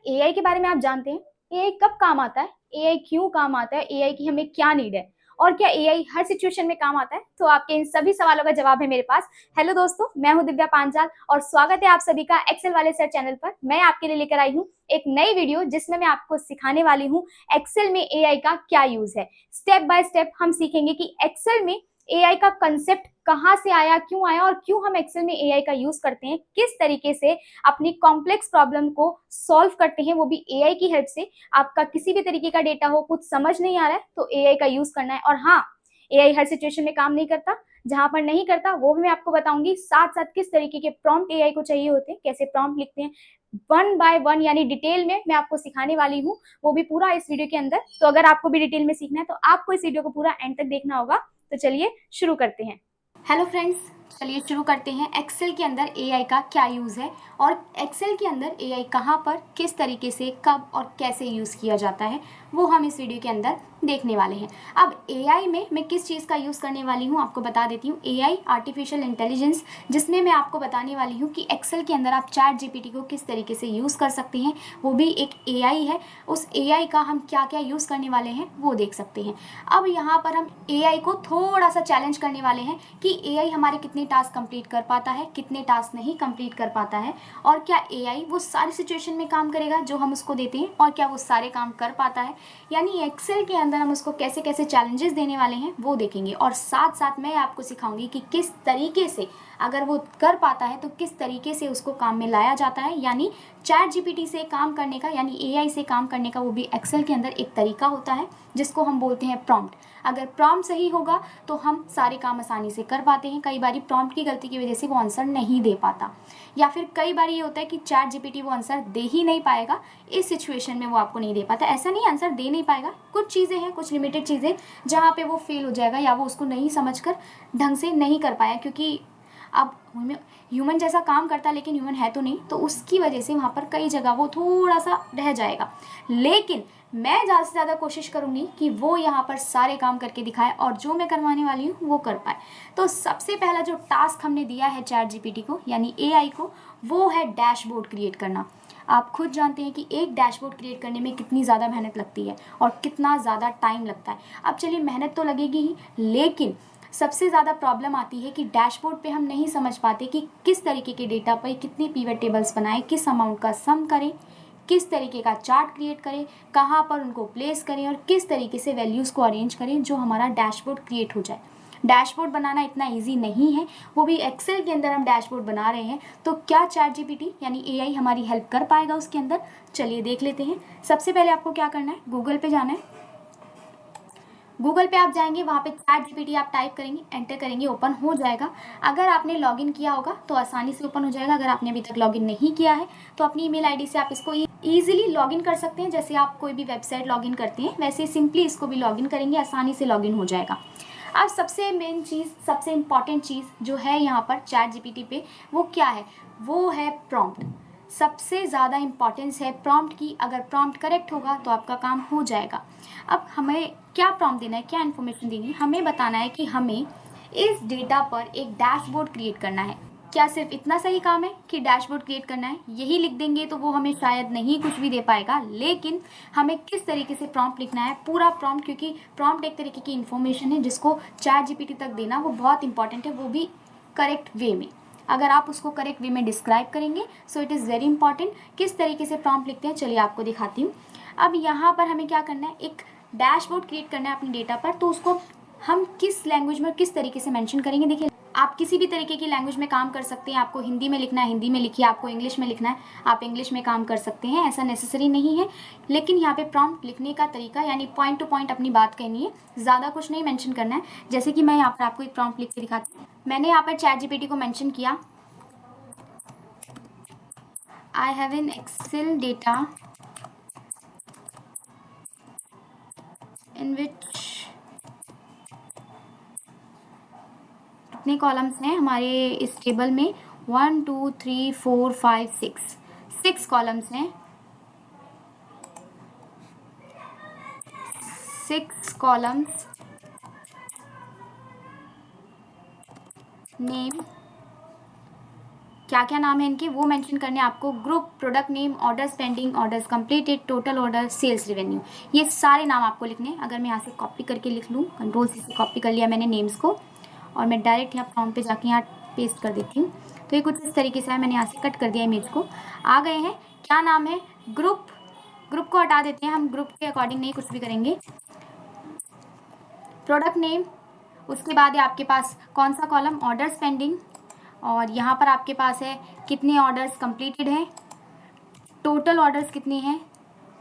AI के बारे में आप जानते हैं? एआई कब काम आता है? एआई क्यों काम आता है? एआई की हमें क्या नीड है? और क्या एआई हर सिचुएशन में काम आता है? तो आपके इन सभी सवालों का जवाब है मेरे पास। हेलो दोस्तों, मैं हूं दिव्या पांचाल और स्वागत है आप सभी का एक्सेल वाले सर चैनल पर। मैं आपके लिए लेकर आई हूं एक नई वीडियो जिसमें मैं आपको सिखाने वाली हूं एक्सेल में एआई का क्या यूज है। स्टेप बाय स्टेप हम सीखेंगे कि एक्सेल में एआई का कंसेप्ट कहाँ से आया, क्यों आया और क्यों हम एक्सेल में एआई का यूज करते हैं, किस तरीके से अपनी कॉम्प्लेक्स प्रॉब्लम को सॉल्व करते हैं, वो भी एआई की हेल्प से। आपका किसी भी तरीके का डेटा हो, कुछ समझ नहीं आ रहा है तो एआई का यूज करना है। और हाँ, एआई हर सिचुएशन में काम नहीं करता, जहां पर नहीं करता वो भी मैं आपको बताऊंगी। साथ साथ किस तरीके के प्रॉम्प्ट एआई को चाहिए होते हैं, कैसे प्रॉम्प्ट लिखते हैं, वन बाय वन यानी डिटेल में मैं आपको सिखाने वाली हूँ, वो भी पूरा इस वीडियो के अंदर। तो अगर आपको भी डिटेल में सीखना है तो आपको इस वीडियो को पूरा एंड तक देखना होगा। तो चलिए शुरू करते हैं। हेलो फ्रेंड्स, चलिए शुरू करते हैं। एक्सेल के अंदर एआई का क्या यूज़ है और एक्सेल के अंदर एआई कहाँ पर, किस तरीके से, कब और कैसे यूज़ किया जाता है, वो हम इस वीडियो के अंदर देखने वाले हैं। अब एआई में मैं किस चीज़ का यूज़ करने वाली हूँ आपको बता देती हूँ। एआई आर्टिफिशियल इंटेलिजेंस, जिसमें मैं आपको बताने वाली हूँ कि एक्सेल के अंदर आप चैट जीपीटी को किस तरीके से यूज़ कर सकते हैं। वो भी एक एआई है, उस एआई का हम क्या क्या यूज़ करने वाले हैं वो देख सकते हैं। अब यहाँ पर हम एआई को थोड़ा सा चैलेंज करने वाले हैं कि एआई हमारे कितने टास्क कंप्लीट कर पाता है, कितने टास्क नहीं कंप्लीट कर पाता है, और क्या एआई वो सारी सिचुएशन में काम करेगा जो हम उसको देते हैं, और क्या वो सारे काम कर पाता है। यानी एक्सेल के अंदर हम उसको कैसे कैसे चैलेंजेस देने वाले हैं वो देखेंगे। और साथ साथ मैं आपको सिखाऊंगी कि किस तरीके से अगर वो कर पाता है तो किस तरीके से उसको काम में लाया जाता है। यानी चैट जीपीटी से काम करने का, यानी एआई से काम करने का, वो भी एक्सेल के अंदर एक तरीका होता है जिसको हम बोलते हैं प्रॉम्प्ट। अगर प्रॉम्प्ट सही होगा तो हम सारे काम आसानी से कर पाते हैं। कई बार प्रॉम्प्ट की गलती की वजह से वो आंसर नहीं दे पाता, या फिर कई बार ये होता है कि चैट जीपीटी वो आंसर दे ही नहीं पाएगा, इस सिचुएशन में वो आपको नहीं दे पाता। ऐसा नहीं आंसर दे नहीं पाएगा, कुछ चीज़ें हैं, कुछ लिमिटेड चीज़ें जहाँ पे वो फेल हो जाएगा या वो उसको नहीं समझकर ढंग से नहीं कर पाया, क्योंकि अब ह्यूमन जैसा काम करता है लेकिन ह्यूमन है तो नहीं, तो उसकी वजह से वहाँ पर कई जगह वो थोड़ा सा रह जाएगा। लेकिन मैं ज़्यादा से ज़्यादा कोशिश करूँगी कि वो यहाँ पर सारे काम करके दिखाए और जो मैं करवाने वाली हूँ वो कर पाए। तो सबसे पहला जो टास्क हमने दिया है चैट जीपीटी को यानी एआई को, वो है डैशबोर्ड क्रिएट करना। आप खुद जानते हैं कि एक डैशबोर्ड क्रिएट करने में कितनी ज़्यादा मेहनत लगती है और कितना ज़्यादा टाइम लगता है। अब चलिए, मेहनत तो लगेगी ही, लेकिन सबसे ज़्यादा प्रॉब्लम आती है कि डैशबोर्ड पे हम नहीं समझ पाते कि किस तरीके के डेटा पर कितने पीवट टेबल्स बनाएं, किस अमाउंट का सम करें, किस तरीके का चार्ट क्रिएट करें, कहाँ पर उनको प्लेस करें और किस तरीके से वैल्यूज़ को अरेंज करें जो हमारा डैशबोर्ड क्रिएट हो जाए। डैशबोर्ड बनाना इतना इजी नहीं है, वो भी एक्सेल के अंदर हम डैशबोर्ड बना रहे हैं। तो क्या चैट जीपीटी यानी एआई हमारी हेल्प कर पाएगा उसके अंदर? चलिए देख लेते हैं। सबसे पहले आपको क्या करना है, गूगल पे जाना है। गूगल पे आप जाएंगे, वहाँ पे चैट जीपीटी आप टाइप करेंगे, एंटर करेंगे, ओपन हो जाएगा। अगर आपने लॉगिन किया होगा तो आसानी से ओपन हो जाएगा। अगर आपने अभी तक लॉगिन नहीं किया है तो अपनी ईमेल आईडी से आप इसको ईजिली लॉगिन कर सकते हैं। जैसे आप कोई भी वेबसाइट लॉगिन करते हैं वैसे सिंपली इसको भी लॉगिन करेंगे, आसानी से लॉगिन हो जाएगा। अब सबसे मेन चीज़, सबसे इम्पॉर्टेंट चीज़ जो है यहाँ पर चैट जीपीटी पे, वो क्या है? वो है प्रॉम्प्ट। सबसे ज़्यादा इम्पॉर्टेंस है प्रॉम्प्ट की। अगर प्रॉम्प्ट करेक्ट होगा तो आपका काम हो जाएगा। अब हमें क्या प्रॉम्प्ट देना है, क्या इन्फॉर्मेशन देनी है? हमें बताना है कि हमें इस डेटा पर एक डैशबोर्ड क्रिएट करना है। क्या सिर्फ इतना सही काम है कि डैशबोर्ड क्रिएट करना है? यही लिख देंगे तो वो हमें शायद नहीं कुछ भी दे पाएगा। लेकिन हमें किस तरीके से प्रॉम्प्ट लिखना है, पूरा प्रॉम्प्ट, क्योंकि प्रॉम्प्ट एक तरीके की इन्फॉर्मेशन है जिसको चैट जीपीटी तक देना वो बहुत इंपॉर्टेंट है, वो भी करेक्ट वे में। अगर आप उसको करेक्ट वे में डिस्क्राइब करेंगे so it is very important. किस तरीके से प्रॉम्प्ट लिखते हैं चलिए आपको दिखाती हूँ। अब यहाँ पर हमें क्या करना है, एक डैशबोर्ड क्रिएट करना है अपने डेटा पर। तो उसको हम किस लैंग्वेज में किस तरीके से मेंशन करेंगे? देखिए, आप किसी भी तरीके की लैंग्वेज में काम कर सकते हैं। आपको हिंदी में लिखना है हिंदी में लिखिए, आपको इंग्लिश में लिखना है आप इंग्लिश में काम कर सकते हैं, ऐसा नेसेसरी नहीं है। लेकिन यहाँ पे प्रॉम्प्ट लिखने का तरीका यानी पॉइंट टू पॉइंट अपनी बात कहनी है, ज़्यादा कुछ नहीं मेंशन करना है। जैसे कि मैं यहाँ पर आपको एक प्रॉम्प्ट लिख के दिखाती हूँ। मैंने यहाँ पर चैट जीपीटी को मेंशन किया, I have an Excel data in which कितने कॉलम्स हैं हमारे इस टेबल में? 1 2 3 4 5 6 कॉलम्स हैं। 6 कॉलम्स, नेम, क्या क्या नाम है इनके वो मेंशन करने हैं आपको। Group, product name, orders pending, orders completed, total order, sales revenue, ये सारे नाम आपको लिखने हैं। अगर मैं यहाँ से कॉपी करके लिख लूँ, कंट्रोल सी से कॉपी कर लिया मैंने नेम्स को, और मैं डायरेक्ट यहाँ प्रॉम्प्ट पे जाके यहाँ पेस्ट कर देती हूँ। तो ये कुछ इस तरीके से है, मैंने यहाँ से कट कर दिया इमेज को। आ गए हैं, क्या नाम है, ग्रुप, ग्रुप को हटा देते हैं हम, ग्रुप के अकॉर्डिंग नहीं कुछ भी करेंगे। प्रोडक्ट नेम, उसके बाद है आपके पास कौन सा कॉलम, ऑर्डर्स पेंडिंग, और यहाँ पर आपके पास है कितने ऑर्डर्स कंप्लीटेड हैं, टोटल ऑर्डर्स कितने हैं,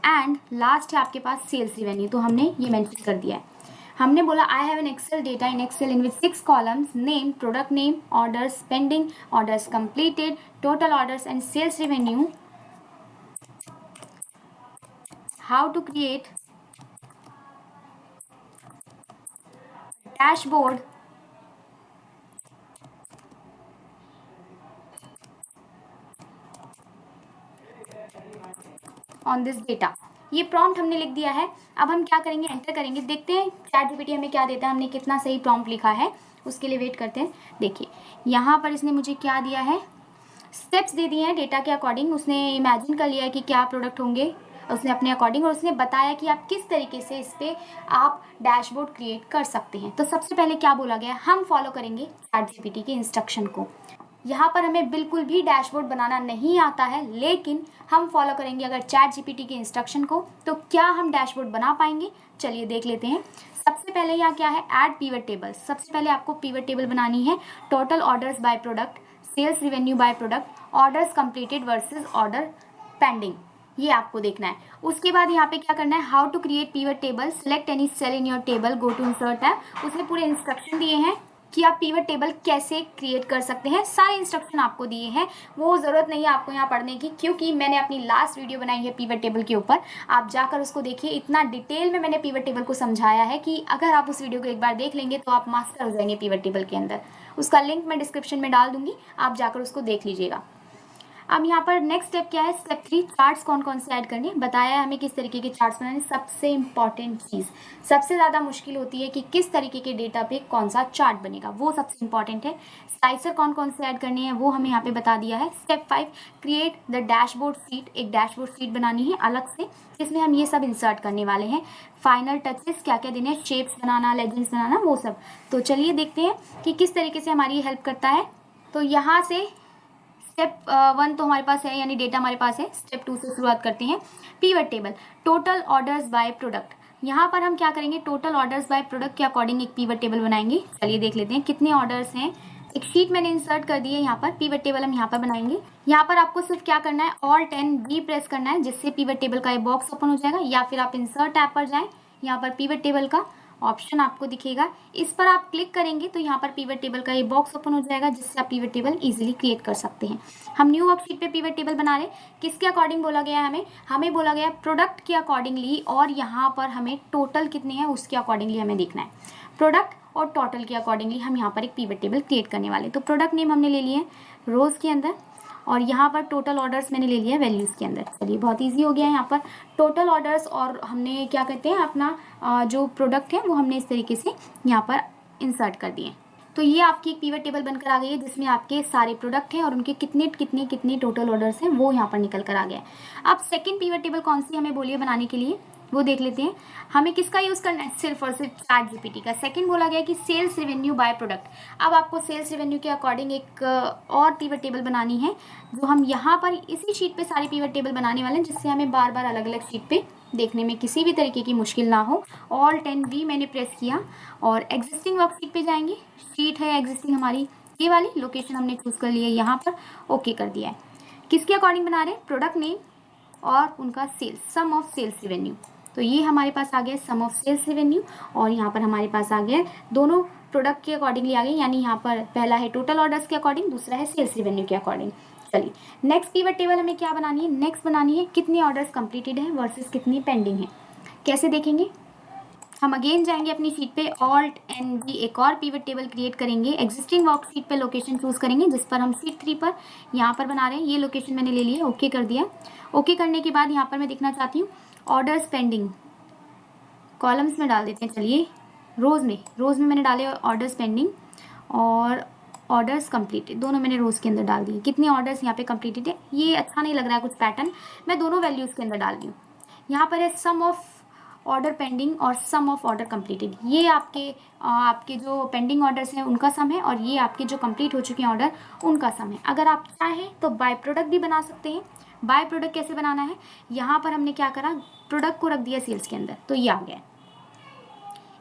एंड लास्ट है आपके पास सेल्स रिवेन्यू। तो हमने ये मेंशन कर दिया है। हमने बोला I have an Excel data in Excel in which 6 columns, name, product name, orders pending, orders completed, total orders and sales revenue. How to create dashboard on this data. ये prompt हमने लिख दिया है। अब हम क्या करेंगे, एंटर करेंगे, देखते हैं चैट जीपीटी हमें क्या देता है, हमने कितना सही प्रॉम्प्ट लिखा है, उसके लिए वेट करते हैं। देखिए यहाँ पर इसने मुझे क्या दिया है, स्टेप्स दे दिए हैं डेटा के अकॉर्डिंग। उसने इमेजिन कर लिया है कि क्या प्रोडक्ट होंगे उसने अपने अकॉर्डिंग, और उसने बताया कि आप किस तरीके से इस पर आप डैशबोर्ड क्रिएट कर सकते हैं। तो सबसे पहले क्या बोला गया, हम फॉलो करेंगे चैट जीपीटी के इंस्ट्रक्शन को। यहाँ पर हमें बिल्कुल भी डैशबोर्ड बनाना नहीं आता है, लेकिन हम फॉलो करेंगे अगर चैट जीपीटी के इंस्ट्रक्शन को, तो क्या हम डैशबोर्ड बना पाएंगे। चलिए देख लेते हैं। सबसे पहले यहाँ क्या है, ऐड पिवट टेबल। सबसे पहले आपको पिवट टेबल बनानी है। Total orders by product, sales revenue by product, orders completed versus order pending, ये आपको देखना है। उसके बाद यहाँ पे क्या करना है, how to create pivot table, select any cell in your table, go to insert tab. उसने पूरे इंस्ट्रक्शन दिए हैं कि आप पिवट टेबल कैसे क्रिएट कर सकते हैं, सारे इंस्ट्रक्शन आपको दिए हैं। वो ज़रूरत नहीं है आपको यहाँ पढ़ने की, क्योंकि मैंने अपनी लास्ट वीडियो बनाई है पिवट टेबल के ऊपर, आप जाकर उसको देखिए। इतना डिटेल में मैंने पिवट टेबल को समझाया है कि अगर आप उस वीडियो को एक बार देख लेंगे तो आप मास्टर हो जाएंगे पिवट टेबल के अंदर। उसका लिंक मैं डिस्क्रिप्शन में डाल दूंगी, आप जाकर उसको देख लीजिएगा। अब यहाँ पर नेक्स्ट स्टेप क्या है, स्टेप 3, चार्ट्स कौन कौन से ऐड करने, बताया है हमें किस तरीके के चार्ट्स बनाने। सबसे इंपॉर्टेंट चीज़, सबसे ज़्यादा मुश्किल होती है कि किस तरीके के डेटा पे कौन सा चार्ट बनेगा, वो सबसे इंपॉर्टेंट है। स्लाइसर कौन कौन से ऐड करने हैं वो हमें यहाँ पे बता दिया है। Step 5, create the dashboard sheet, एक डैशबोर्ड शीट बनानी है अलग से, जिसमें हम ये सब इंसर्ट करने वाले हैं। फाइनल टचेस क्या क्या देने हैं, शेप्स बनाना, लेजेंड्स बनाना, वो सब। तो चलिए देखते हैं कि किस तरीके से हमारी ये हेल्प करता है। तो यहाँ से स्टेप 1 तो हमारे पास है, यानी डेटा हमारे पास है। स्टेप 2 से शुरुआत करते हैं। Pivot table, total orders by product. यहाँ पर हम क्या करेंगे, टोटल ऑर्डर्स बाय प्रोडक्ट के अकॉर्डिंग एक पिवट टेबल बनाएंगे। चलिए देख लेते हैं कितने ऑर्डर्स हैं। एक शीट मैंने इंसर्ट कर दी है यहाँ पर, पिवट टेबल हम यहाँ पर बनाएंगे। यहाँ पर आपको सिर्फ क्या करना है, ऑल्ट एंड वी प्रेस करना है, जिससे पिवट टेबल का ये बॉक्स ओपन हो जाएगा, या फिर आप इंसर्ट ऐप पर जाएं, यहाँ पर पिवट टेबल का ऑप्शन आपको दिखेगा, इस पर आप क्लिक करेंगे तो यहाँ पर पिवट टेबल का ये बॉक्स ओपन हो जाएगा, जिससे आप पिवट टेबल इजीली क्रिएट कर सकते हैं। हम न्यू वर्कशीट पे पिवट टेबल बना रहे, किसके अकॉर्डिंग बोला गया है हमें बोला गया है प्रोडक्ट के अकॉर्डिंगली, और यहाँ पर हमें टोटल कितने हैं उसके अकॉर्डिंगली हमें देखना है। प्रोडक्ट और टोटल के अकॉर्डिंगली हम यहाँ पर एक पिवट टेबल क्रिएट करने वाले। तो प्रोडक्ट नेम हमने ले लिए हैं रोज़ के अंदर, और यहाँ पर टोटल ऑर्डर्स मैंने ले लिया वैल्यूज़ के अंदर। चलिए बहुत इजी हो गया है यहाँ पर टोटल ऑर्डर्स, और हमने क्या कहते हैं अपना जो प्रोडक्ट है वो हमने इस तरीके से यहाँ पर इंसर्ट कर दिए। तो ये आपकी एक पिवट टेबल बनकर आ गई है, जिसमें आपके सारे प्रोडक्ट हैं और उनके कितने कितने कितने टोटल ऑर्डर्स हैं वो यहाँ पर निकल कर आ गया है। अब सेकंड पिवट टेबल कौन सी हमें बोलिए बनाने के लिए, वो देख लेते हैं। हमें किसका यूज़ करना है, सिर्फ और सिर्फ चैट जीपीटी का। सेकंड बोला गया कि सेल्स रेवेन्यू बाय प्रोडक्ट। अब आपको सेल्स रेवेन्यू के अकॉर्डिंग एक और पिवट टेबल बनानी है, जो हम यहाँ पर इसी शीट पे सारी पिवट टेबल बनाने वाले हैं, जिससे हमें बार बार अलग अलग शीट पे देखने में किसी भी तरीके की मुश्किल ना हो। ऑल्ट एंड वी मैंने प्रेस किया और एग्जिस्टिंग वर्कशीट पे जाएंगे। शीट है एग्जिस्टिंग हमारी, ये वाली लोकेशन हमने चूज़ कर ली है, यहाँ पर ओके कर दिया है। किसके अकॉर्डिंग बना रहे हैं, प्रोडक्ट नेम और उनका sales, sum of sales revenue. तो ये हमारे पास आ गया सम ऑफ सेल्स रेवेन्यू, और यहाँ पर हमारे पास आ गया दोनों प्रोडक्ट के अकॉर्डिंगली आ गए, यानी यहाँ पर पहला है टोटल ऑर्डर्स के अकॉर्डिंग, दूसरा है सेल्स रेवेन्यू के अकॉर्डिंग। चलिए नेक्स्ट पिवट टेबल हमें क्या बनानी है, नेक्स्ट बनानी है कितने ऑर्डर्स कंप्लीटेड हैं वर्सेस कितनी पेंडिंग है। कैसे देखेंगे, हम अगेन जाएंगे अपनी शीट पे, ऑल्ट एन वी एक और पिवट टेबल क्रिएट करेंगे। एग्जिस्टिंग वर्कशीट पे लोकेशन चूज करेंगे, जिस पर हम शीट 3 पर यहाँ पर बना रहे हैं। ये लोकेशन मैंने ले ली है, ओके कर दिया। ओके करने के बाद यहाँ पर मैं देखना चाहती हूँ ऑर्डर्स पेंडिंग, कॉलम्स में डाल देते हैं। चलिए रोज़ में मैंने डाले ऑर्डर्स पेंडिंग, और ऑर्डर्स कंप्लीटेड, दोनों मैंने रोज के अंदर डाल दिए। कितने ऑर्डर्स यहाँ पे कंप्लीटेड है, ये अच्छा नहीं लग रहा है कुछ पैटर्न, मैं दोनों वैल्यूज़ के अंदर डाल रही हूँ। यहाँ पर है सम ऑफ ऑर्डर पेंडिंग और सम ऑफ ऑर्डर कंप्लीटेड, ये आपके जो पेंडिंग ऑर्डर्स हैं उनका सम है और ये आपके जो कंप्लीट हो चुके हैं ऑर्डर उनका सम है। अगर आप चाहें तो बाय प्रोडक्ट भी बना सकते हैं। बाय प्रोडक्ट कैसे बनाना है, यहाँ पर हमने क्या करा, प्रोडक्ट को रख दिया सेल्स के अंदर, तो ये आ गया,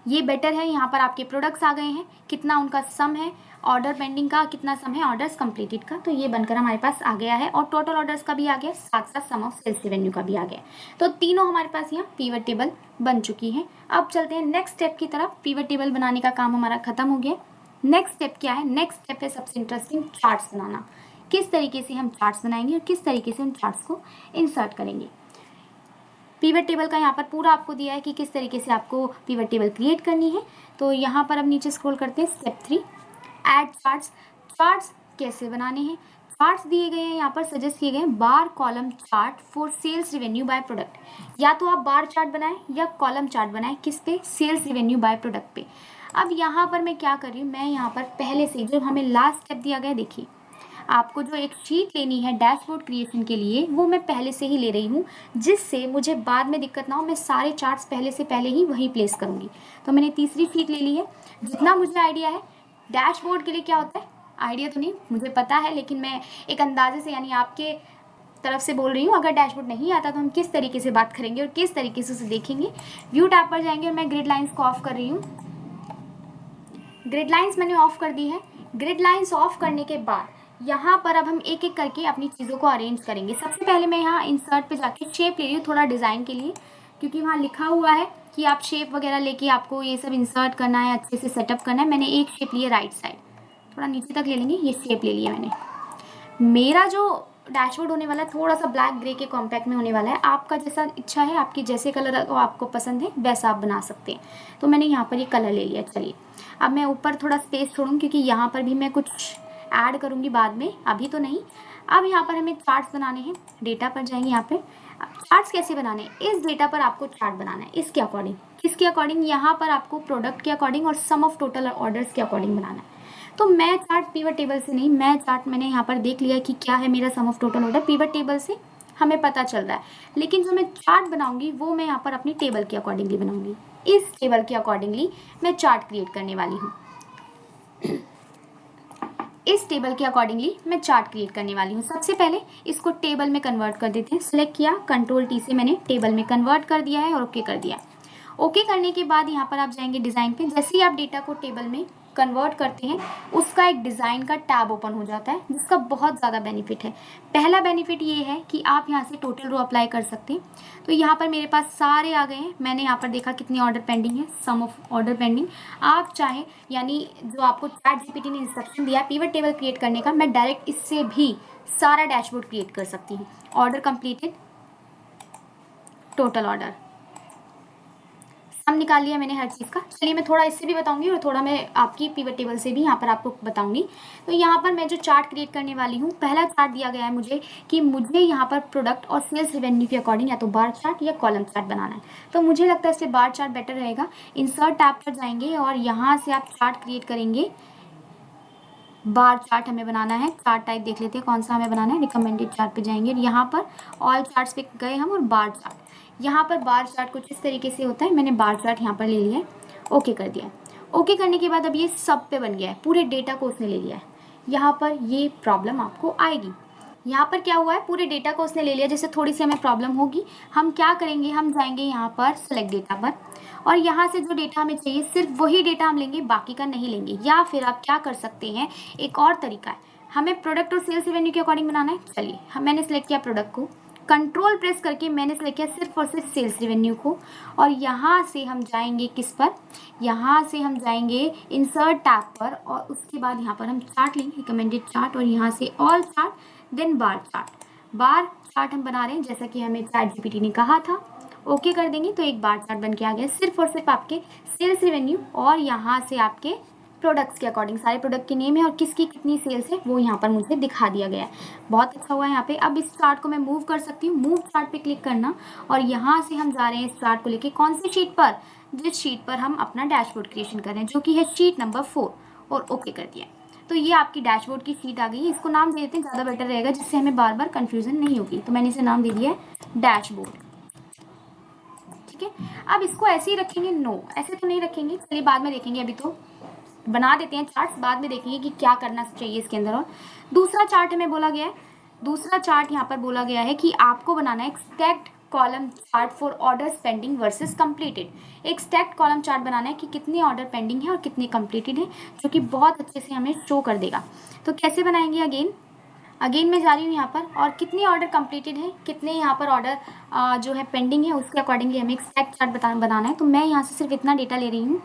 ये बेटर है। यहाँ पर आपके प्रोडक्ट्स आ गए हैं, कितना उनका सम है, ऑर्डर पेंडिंग का कितना सम है, ऑर्डर्स कंप्लीटेड का, तो ये बनकर हमारे पास आ गया है और टोटल ऑर्डर्स का भी आ गया, साथ साथ सम ऑफ सेल्स रेवेन्यू का भी आ गया। तो तीनों हमारे पास यहाँ पिवट टेबल बन चुकी है। अब चलते हैं नेक्स्ट स्टेप की तरफ। पिवट टेबल बनाने का काम हमारा खत्म हो गया। नेक्स्ट स्टेप क्या है, नेक्स्ट स्टेप है सबसे इंटरेस्टिंग, चार्ट्स बनाना। किस तरीके से हम चार्ट्स बनाएंगे और किस तरीके से उन चार्ट्स को इंसर्ट करेंगे। पिवट टेबल का यहाँ पर पूरा आपको दिया है कि किस तरीके से आपको पिवट टेबल क्रिएट करनी है। तो यहाँ पर अब नीचे स्क्रॉल करते हैं, स्टेप 3 ऐड चार्ट्स। चार्ट्स कैसे बनाने हैं, चार्ट्स दिए गए हैं, यहाँ पर सजेस्ट किए गए हैं bar column chart for sales revenue by product. या तो आप बार चार्ट बनाएं या कॉलम चार्ट बनाएं, किस पे, सेल्स रेवेन्यू बाय प्रोडक्ट पे। अब यहाँ पर मैं क्या कर रही हूँ, मैं यहाँ पर पहले से जो हमें लास्ट स्टेप दिया गया, देखिए आपको जो एक शीट लेनी है डैशबोर्ड क्रिएशन के लिए, वो मैं पहले से ही ले रही हूँ, जिससे मुझे बाद में दिक्कत ना हो। मैं सारे चार्ट्स पहले ही वहीं प्लेस करूँगी। तो मैंने तीसरी शीट ले ली है। जितना मुझे आइडिया है डैशबोर्ड के लिए क्या होता है, आइडिया तो नहीं मुझे पता है, लेकिन मैं एक अंदाजे से यानी आपके तरफ से बोल रही हूँ। अगर डैशबोर्ड नहीं आता तो हम किस तरीके से बात करेंगे और किस तरीके से उसे देखेंगे। व्यू टैब पर जाएंगे और मैं ग्रिड लाइन्स को ऑफ कर रही हूँ। ग्रिड लाइन्स मैंने ऑफ कर दी है। ग्रिड लाइन्स ऑफ करने के बाद यहाँ पर अब हम एक एक करके अपनी चीज़ों को अरेंज करेंगे। सबसे पहले मैं यहाँ इंसर्ट पे जाके शेप ले रही हूँ, थोड़ा डिज़ाइन के लिए, क्योंकि वहाँ लिखा हुआ है कि आप शेप वगैरह लेके आपको ये सब इंसर्ट करना है, अच्छे से सेटअप करना है। मैंने एक शेप लिया राइट साइड, थोड़ा नीचे तक ले लेंगे, ये शेप ले लिया मैंने। मेरा जो डैशबोर्ड होने वाला है थोड़ा सा ब्लैक ग्रे के कॉम्पैक्ट में होने वाला है। आपका जैसा इच्छा है, आपकी जैसे कलर आपको पसंद है वैसा आप बना सकते हैं। तो मैंने यहाँ पर ये कलर ले लिया। चलिए अब मैं ऊपर थोड़ा स्पेस छोड़ूँ, क्योंकि यहाँ पर भी मैं कुछ ऐड करूँगी बाद में, अभी तो नहीं। अब यहाँ पर हमें चार्ट्स बनाने हैं। डेटा पर जाएंगे, यहाँ पे चार्ट्स कैसे बनाने हैं, इस डेटा पर आपको चार्ट बनाना है। इसके अकॉर्डिंग, किसके अकॉर्डिंग, यहाँ पर आपको प्रोडक्ट के अकॉर्डिंग और सम ऑफ टोटल ऑर्डर्स के अकॉर्डिंग बनाना है। तो मैं चार्ट पिवट टेबल से नहीं, मैं चार्ट मैंने यहाँ पर देख लिया कि क्या है मेरा sum of total order, pivot table से हमें पता चल रहा है। लेकिन जो मैं चार्ट बनाऊंगी वो मैं यहाँ पर अपनी टेबल के अकॉर्डिंगली बनाऊंगी। इस टेबल के अकॉर्डिंगली मैं चार्ट क्रिएट करने वाली हूँ। इस टेबल के अकॉर्डिंगली मैं चार्ट क्रिएट करने वाली हूँ। सबसे पहले इसको टेबल में कन्वर्ट कर देते हैं। सेलेक्ट किया, कंट्रोल टी से मैंने टेबल में कन्वर्ट कर दिया है और ओके कर दिया। ओके करने के बाद यहाँ पर आप जाएंगे डिज़ाइन पे। जैसे ही आप डेटा को टेबल में कन्वर्ट करते हैं, उसका एक डिज़ाइन का टैब ओपन हो जाता है, जिसका बहुत ज़्यादा बेनिफिट है। पहला बेनिफिट ये है कि आप यहाँ से टोटल रो अप्लाई कर सकते हैं। तो यहाँ पर मेरे पास सारे आ गए हैं। मैंने यहाँ पर देखा कितने ऑर्डर पेंडिंग है, सम ऑफ ऑर्डर पेंडिंग। आप चाहें, यानी जो आपको ChatGPT ने इंस्ट्रक्शन दिया पिवट टेबल क्रिएट करने का, मैं डायरेक्ट इससे भी सारा डैशबोर्ड क्रिएट कर सकती हूँ। ऑर्डर कंप्लीटेड, टोटल ऑर्डर, सम निकाल लिया मैंने हर चीज़ का। चलिए मैं थोड़ा इससे भी बताऊंगी और थोड़ा मैं आपकी पिवट टेबल से भी यहाँ पर आपको बताऊंगी। तो यहाँ पर मैं जो चार्ट क्रिएट करने वाली हूँ, पहला चार्ट दिया गया है मुझे कि मुझे यहाँ पर प्रोडक्ट और सेल्स रेवेन्यू के अकॉर्डिंग या तो बार चार्ट या कॉलम चार्ट बनाना है। तो मुझे लगता है इससे बार चार्ट बेटर रहेगा। इंसर्ट टैब पर जाएंगे और यहाँ से आप चार्ट क्रिएट करेंगे। बार चार्ट हमें बनाना है। चार्ट टाइप देख लेते हैं कौन सा हमें बनाना है। रिकमेंडेड चार्ट पे जाएंगे, यहाँ पर ऑल चार्ट्स पे गए हम और बार चार्ट। यहाँ पर बार चार्ट कुछ इस तरीके से होता है। मैंने बार चार्ट यहाँ पर ले लिया है, ओके कर दिया है। ओके करने के बाद अब ये सब पे बन गया है, पूरे डेटा को उसने ले लिया है। यहाँ पर ये प्रॉब्लम आपको आएगी। यहाँ पर क्या हुआ है, पूरे डेटा को उसने ले लिया, जैसे थोड़ी सी हमें प्रॉब्लम होगी। हम क्या करेंगे, हम जाएंगे यहाँ पर सेलेक्ट डेटा पर और यहाँ से जो डेटा हमें चाहिए सिर्फ वही डेटा हम लेंगे, बाकी का नहीं लेंगे। या फिर आप क्या कर सकते हैं, एक और तरीका है, हमें प्रोडक्ट और सेल्स रेवेन्यू के अकॉर्डिंग बनाना है। चलिए मैंने सेलेक्ट किया प्रोडक्ट को, कंट्रोल प्रेस करके मैंने सेलेक्ट किया सिर्फ और सिर्फ सेल्स रेवेन्यू को। और यहाँ से हम जाएंगे किस पर, यहाँ से हम जाएंगे इंसर्ट टैब पर और उसके बाद यहाँ पर हम चार्ट लेंगे, रिकमेंडेड चार्ट, और यहाँ से all chart, then bar chart. Bar chart हम बना रहे हैं जैसा कि हमें ChatGPT ने कहा था। ओके कर देंगे तो एक बार चार्ट बन के आ गया, सिर्फ और सिर्फ आपके सेल्स रेवेन्यू और यहाँ से आपके प्रोडक्ट्स के अकॉर्डिंग सारे प्रोडक्ट के नेम है और किसकी कितनी सेल्स है वो यहाँ पर मुझे दिखा दिया गया है। बहुत अच्छा हुआ है यहाँ पे। अब इस चार्ट को मैं मूव कर सकती हूँ, मूव चार्ट पे क्लिक करना और यहाँ से हम जा रहे हैं इस चार्ट को लेके कौन सी शीट पर, जिस शीट पर हम अपना डैशबोर्ड क्रिएशन कर रहे हैं, जो कि है शीट नंबर 4, और ओके कर दिया। तो ये आपकी डैशबोर्ड की शीट आ गई। इसको नाम दे देते हैं, ज़्यादा बेटर रहेगा, जिससे हमें बार बार कन्फ्यूजन नहीं होगी। तो मैंने इसे नाम दे दिया है डैशबोर्ड। ठीक है, अब इसको ऐसे ही रखेंगे? नो, ऐसे तो नहीं रखेंगे, चलिए बाद में देखेंगे। अभी तो बना देते हैं चार्ट्स, बाद में देखेंगे कि क्या करना चाहिए इसके अंदर। और दूसरा चार्ट हमें बोला गया है, दूसरा चार्ट यहाँ पर बोला गया है कि आपको बनाना है एक stacked column chart for orders pending versus completed. एक स्टैक्ड कॉलम चार्ट बनाना है कि कितने ऑर्डर पेंडिंग है और कितने कंप्लीटेड है, जो कि बहुत अच्छे से हमें शो कर देगा। तो कैसे बनाएंगे? अगेन मैं जा रही हूँ यहाँ पर, और कितने ऑर्डर कंप्लीटेड है, कितने यहाँ पर ऑर्डर जो है पेंडिंग है, उसके अकॉर्डिंगली हमें एक स्टैक चार्ट बनाना है। तो मैं यहाँ से सिर्फ इतना डेटा ले रही हूँ,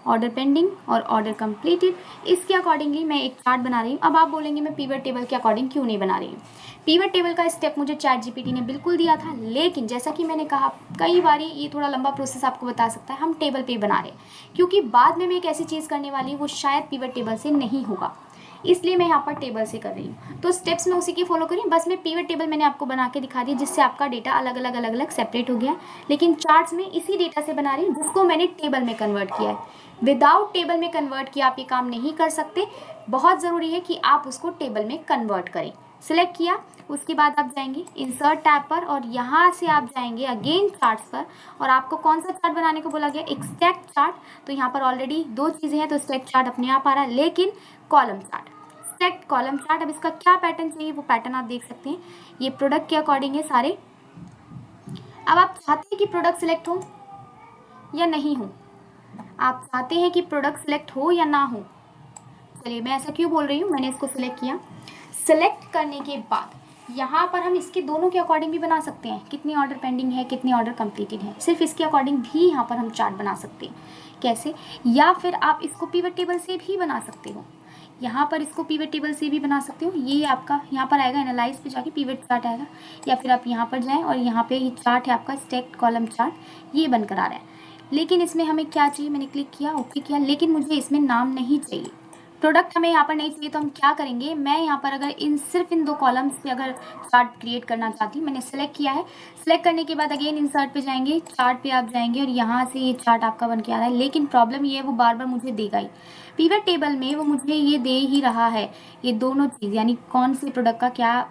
ऑर्डर पेंडिंग और ऑर्डर कंप्लीटेड, इसके अकॉर्डिंगली मैं एक चार्ट बना रही हूँ। अब आप बोलेंगे मैं पिवट टेबल के अकॉर्डिंग क्यों नहीं बना रही हूँ? पिवट टेबल का स्टेप मुझे ChatGPT ने बिल्कुल दिया था, लेकिन जैसा कि मैंने कहा कई बार, ये थोड़ा लंबा प्रोसेस आपको बता सकता है। हम टेबल पे बना रहे हैं, क्योंकि बाद में मैं एक ऐसी चीज़ करने वाली हूँ वो शायद पिवट टेबल से नहीं होगा, इसलिए मैं यहाँ पर टेबल से कर रही हूँ। तो स्टेप्स में उसी की फॉलो करिए, बस मैं पिवट टेबल मैंने आपको बना के दिखा दिया, जिससे आपका डेटा अलग अलग सेपरेट हो गया। लेकिन चार्ट्स में इसी डेटा से बना रही हूँ जिसको मैंने टेबल में कन्वर्ट किया है। विदाउट टेबल में कन्वर्ट किया आप ये काम नहीं कर सकते। बहुत ज़रूरी है कि आप उसको टेबल में कन्वर्ट करें। सिलेक्ट किया, उसके बाद आप जाएंगे इंसर्ट टैब पर, और यहाँ से आप जाएंगे अगेन चार्ट्स पर, और आपको कौन सा चार्ट बनाने को बोला गया? एक स्टैक चार्ट। तो यहाँ पर ऑलरेडी दो चीज़ें हैं, तो स्टैक चार्ट अपने आप आ रहा है, लेकिन column chart, stacked column chart. अब इसका क्या पैटर्न चाहिए, वो पैटर्न आप देख सकते हैं, ये प्रोडक्ट के अकॉर्डिंग है सारे। अब आप चाहते हैं कि प्रोडक्ट सिलेक्ट हो या नहीं हो, आप चाहते हैं कि प्रोडक्ट सिलेक्ट हो या ना हो। चलिए, मैं ऐसा क्यों बोल रही हूँ, मैंने इसको सिलेक्ट किया। सिलेक्ट करने के बाद यहाँ पर हम इसके दोनों के अकॉर्डिंग भी बना सकते हैं, कितने ऑर्डर पेंडिंग है, कितने ऑर्डर कंप्लीटेड है, सिर्फ इसके अकॉर्डिंग भी यहाँ पर हम चार्ट बना सकते हैं। कैसे? या फिर आप इसको पिवट टेबल से भी बना सकते हो, यहाँ पर इसको पिवट टेबल से भी बना सकते हो। ये आपका यहाँ पर आएगा, एनालाइज पे जाके पिवट चार्ट आएगा, या फिर आप यहाँ पर जाएं और यहाँ पे ये चार्ट है आपका स्टैक्ड कॉलम चार्ट, ये बनकर आ रहा है। लेकिन इसमें हमें क्या चाहिए? मैंने क्लिक किया, ओके किया, लेकिन मुझे इसमें नाम नहीं चाहिए, प्रोडक्ट हमें यहाँ पर नहीं चाहिए। तो हम क्या करेंगे, मैं यहाँ पर अगर सिर्फ इन दो कॉलम्स पे अगर चार्ट क्रिएट करना चाहती हूँ, मैंने सेलेक्ट किया है। सेलेक्ट करने के बाद अगेन इंसर्ट पे जाएंगे, चार्ट पे आप जाएंगे, और यहाँ से ये चार्ट आपका बन के आ रहा है। लेकिन प्रॉब्लम ये है, वो बार बार मुझे देगा ही, पिवट टेबल में वो मुझे ये दे ही रहा है, ये दोनों चीज़, यानी कौन से प्रोडक्ट का क्या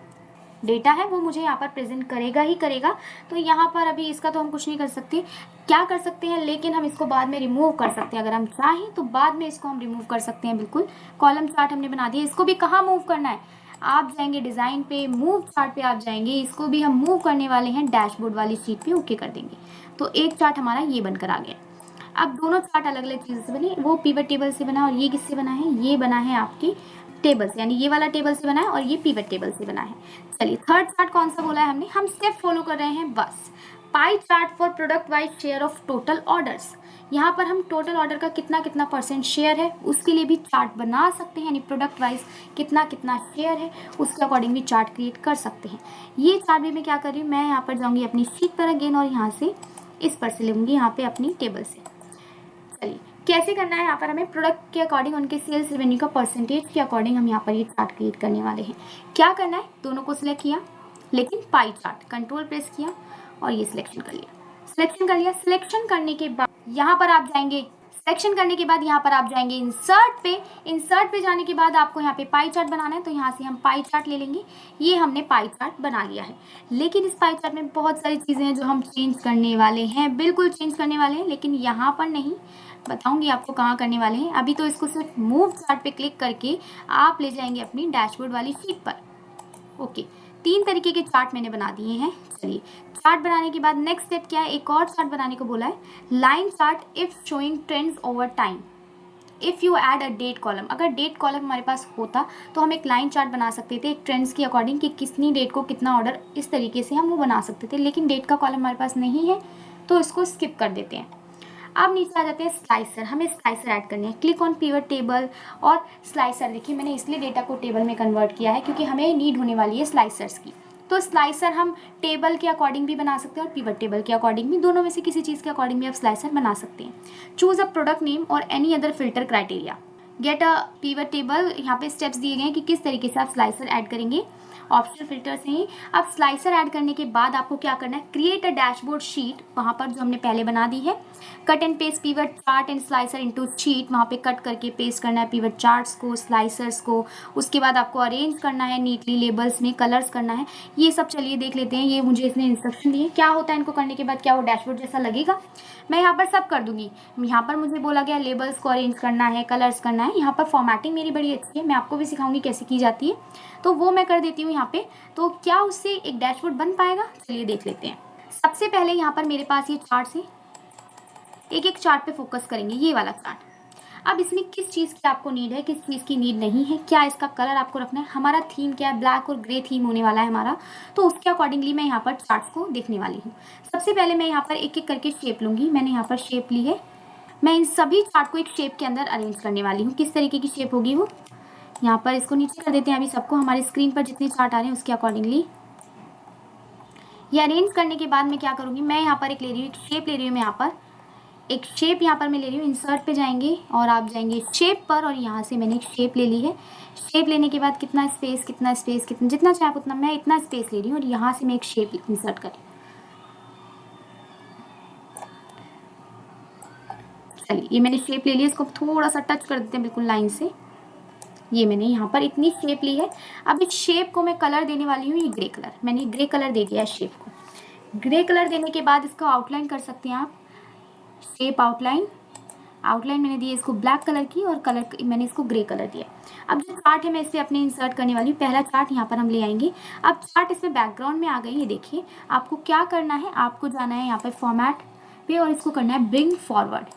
डेटा है वो मुझे यहाँ पर प्रेजेंट करेगा ही करेगा। तो यहाँ पर अभी इसका तो हम कुछ नहीं कर सकते, क्या कर सकते हैं, लेकिन हम इसको बाद में रिमूव कर सकते हैं। अगर हम चाहें तो बाद में इसको हम रिमूव कर सकते हैं। बिल्कुल, कॉलम चार्ट हमने बना दिया, इसको भी कहाँ मूव करना है? आप जाएंगे डिज़ाइन पे, मूव चार्ट पे आप जाएंगे, इसको भी हम मूव करने वाले हैं डैशबोर्ड वाली शीट पे, ओके कर देंगे। तो एक चार्ट हमारा ये बनकर आ गया। अब दोनों चार्ट अलग अलग चीज़ों से बने, वो पिवट टेबल से बना, और ये किससे बना है? ये बना है आपकी टेबल से, यानी ये वाला टेबल से बना है, और ये पिवट टेबल से बना है। चलिए, थर्ड चार्ट कौन सा बोला है हमने? हम स्टेप फॉलो कर रहे हैं बस। Pie chart for product wise share of total orders. यहाँ पर हम टोटल ऑर्डर का कितना कितना % शेयर है उसके लिए भी चार्ट बना सकते हैं, यानी प्रोडक्ट वाइज कितना कितना शेयर है उसके अकॉर्डिंग भी चार्ट क्रिएट कर सकते हैं। ये चार्ट भी मैं क्या कर रही हूँ, मैं यहाँ पर जाऊँगी अपनी शीट पर अगेन, और यहाँ से इस पर से लूँगी यहाँ पे अपनी टेबल से। चलिए, कैसे करना है? यहाँ पर हमें प्रोडक्ट के अकॉर्डिंग, उनके सेल्स रेवेन्यू का परसेंटेज के अकॉर्डिंग हम यहाँ पर ये चार्ट क्रिएट करने वाले हैं। क्या करना है? दोनों को सिलेक्ट किया, लेकिन पाई चार्ट, कंट्रोल प्रेस किया और ये सिलेक्शन कर लिया। सिलेक्शन कर लिया, सिलेक्शन करने के बाद यहाँ पर आप जाएंगे, सिलेक्शन करने के बाद यहाँ पर आप जाएंगे इंसर्ट पे। इंसर्ट पे जाने के बाद आपको यहाँ पे पाई चार्ट बनाना है, तो यहाँ से हम पाई चार्ट ले लेंगे। ये हमने पाई चार्ट बना लिया है, लेकिन इस पाई चार्ट में बहुत सारी चीज़ें हैं जो हम चेंज करने वाले हैं, बिल्कुल चेंज करने वाले हैं, लेकिन यहाँ पर नहीं, बताऊंगी आपको कहाँ करने वाले हैं। अभी तो इसको सिर्फ मूव चार्ट पे क्लिक करके आप ले जाएंगे अपनी डैशबोर्ड वाली शीट पर। ओके, 3 तरीके के चार्ट मैंने बना दिए हैं। चलिए, चार्ट बनाने के बाद नेक्स्ट स्टेप क्या है? एक और चार्ट बनाने को बोला है, line chart if showing trends over time if you add a date column. अगर डेट कॉलम हमारे पास होता तो हम एक लाइन चार्ट बना सकते थे, एक ट्रेंड्स के अकॉर्डिंग कि कितनी डेट को कितना ऑर्डर, इस तरीके से हम वो बना सकते थे। लेकिन डेट का कॉलम हमारे पास नहीं है, तो इसको स्किप कर देते हैं। अब नीचे आ जाते हैं स्लाइसर, हमें स्लाइसर ऐड करनी है। क्लिक ऑन पिवट टेबल और स्लाइसर। देखिए, मैंने इसलिए डेटा को टेबल में कन्वर्ट किया है क्योंकि हमें नीड होने वाली है स्लाइसर्स की। तो स्लाइसर हम टेबल के अकॉर्डिंग भी बना सकते हैं और पिवट टेबल के अकॉर्डिंग भी, दोनों में से किसी चीज़ के अकॉर्डिंग भी आप स्लाइसर बना सकते हैं। चूज अ प्रोडक्ट नेम और any other filter criteria. Get a pivot table, यहाँ पे स्टेप्स दिए गए हैं कि किस तरीके से आप स्लाइसर ऐड करेंगे ऑप्शनल फिल्टर्स हैं। अब स्लाइसर ऐड करने के बाद आपको क्या करना है, क्रिएट अ डैशबोर्ड शीट, वहाँ पर जो हमने पहले बना दी है, cut and paste pivot chart and slicer into sheet, वहाँ पे कट करके पेस्ट करना है पिवट चार्ट्स को, स्लाइसर्स को। उसके बाद आपको अरेंज करना है नीटली, लेबल्स में कलर्स करना है। ये सब चलिए देख लेते हैं। ये मुझे इसने इंस्ट्रक्शन दिए, क्या होता है इनको करने के बाद, क्या वो डैशबोर्ड जैसा लगेगा। मैं यहाँ पर सब कर दूंगी। यहाँ पर मुझे बोला गया लेबल्स को अरेंज करना है, कलर्स करना है। यहाँ पर फॉर्मेटिंग मेरी बड़ी अच्छी है, मैं आपको भी सिखाऊंगी कैसे की जाती है, तो वो मैं कर देती हूँ यहाँ पे। तो क्या उससे एक डैशबोर्ड बन पाएगा, चलिए देख लेते हैं। सबसे पहले यहाँ पर मेरे पास ये चार्ट है, एक एक चार्ट पे फोकस करेंगे, ये वाला चार्ट। अब इसमें किस चीज़ की आपको नीड है, किस चीज़ की नीड नहीं है, क्या इसका कलर आपको रखना है, हमारा थीम क्या है, ब्लैक और ग्रे थीम होने वाला है हमारा, तो उसके अकॉर्डिंगली मैं यहाँ पर चार्ट को देखने वाली हूँ। सबसे पहले मैं यहाँ पर एक एक करके शेप लूँगी। मैंने यहाँ पर शेप ली है, मैं इन सभी चार्ट को एक शेप के अंदर अरेंज करने वाली हूँ। किस तरीके की शेप होगी वो, यहाँ पर इसको नीचे कर देते हैं अभी सबको, हमारे स्क्रीन पर जितने चार्ट आ रहे हैं उसके अकॉर्डिंगली। ये अरेंज करने के बाद मैं क्या करूँगी, मैं यहाँ पर एक ले रही हूँ, एक शेप ले रही हूँ मैं यहाँ पर, एक शेप यहाँ पर मैं ले रही हूँ। इंसर्ट पे जाएंगे और आप जाएंगे शेप पर, और यहाँ से मैंने एक शेप ले ली है। शेप लेने के बाद कितना स्पेस, कितना स्पेस, कितना जितना चाहे उतना, मैं इतना स्पेस ले रही हूँ और यहाँ से मैं एक शेप इंसर्ट कर रही हूँ। चलिए ये मैंने शेप ले लिया, इसको थोड़ा सा टच कर देते हैं बिल्कुल लाइन से। ये मैंने यहाँ पर इतनी शेप ली है। अब इस शेप को मैं कलर देने वाली हूँ, ये ग्रे कलर, मैंने ग्रे कलर दे दिया है शेप को। ग्रे कलर देने के बाद इसको आउटलाइन कर सकते हैं आप, शेप आउटलाइन, आउटलाइन मैंने दी है इसको ब्लैक कलर की, और कलर मैंने इसको ग्रे कलर दिया। अब जो चार्ट है मैं इस पर अपने इंसर्ट करने वाली हूँ। पहला चार्ट यहाँ पर हम ले आएंगे। अब चार्ट इसमें बैकग्राउंड में आ गई, ये देखिए। आपको क्या करना है, आपको जाना है यहाँ पर फॉर्मेट पे और इसको करना है ब्रिंग फॉरवर्ड।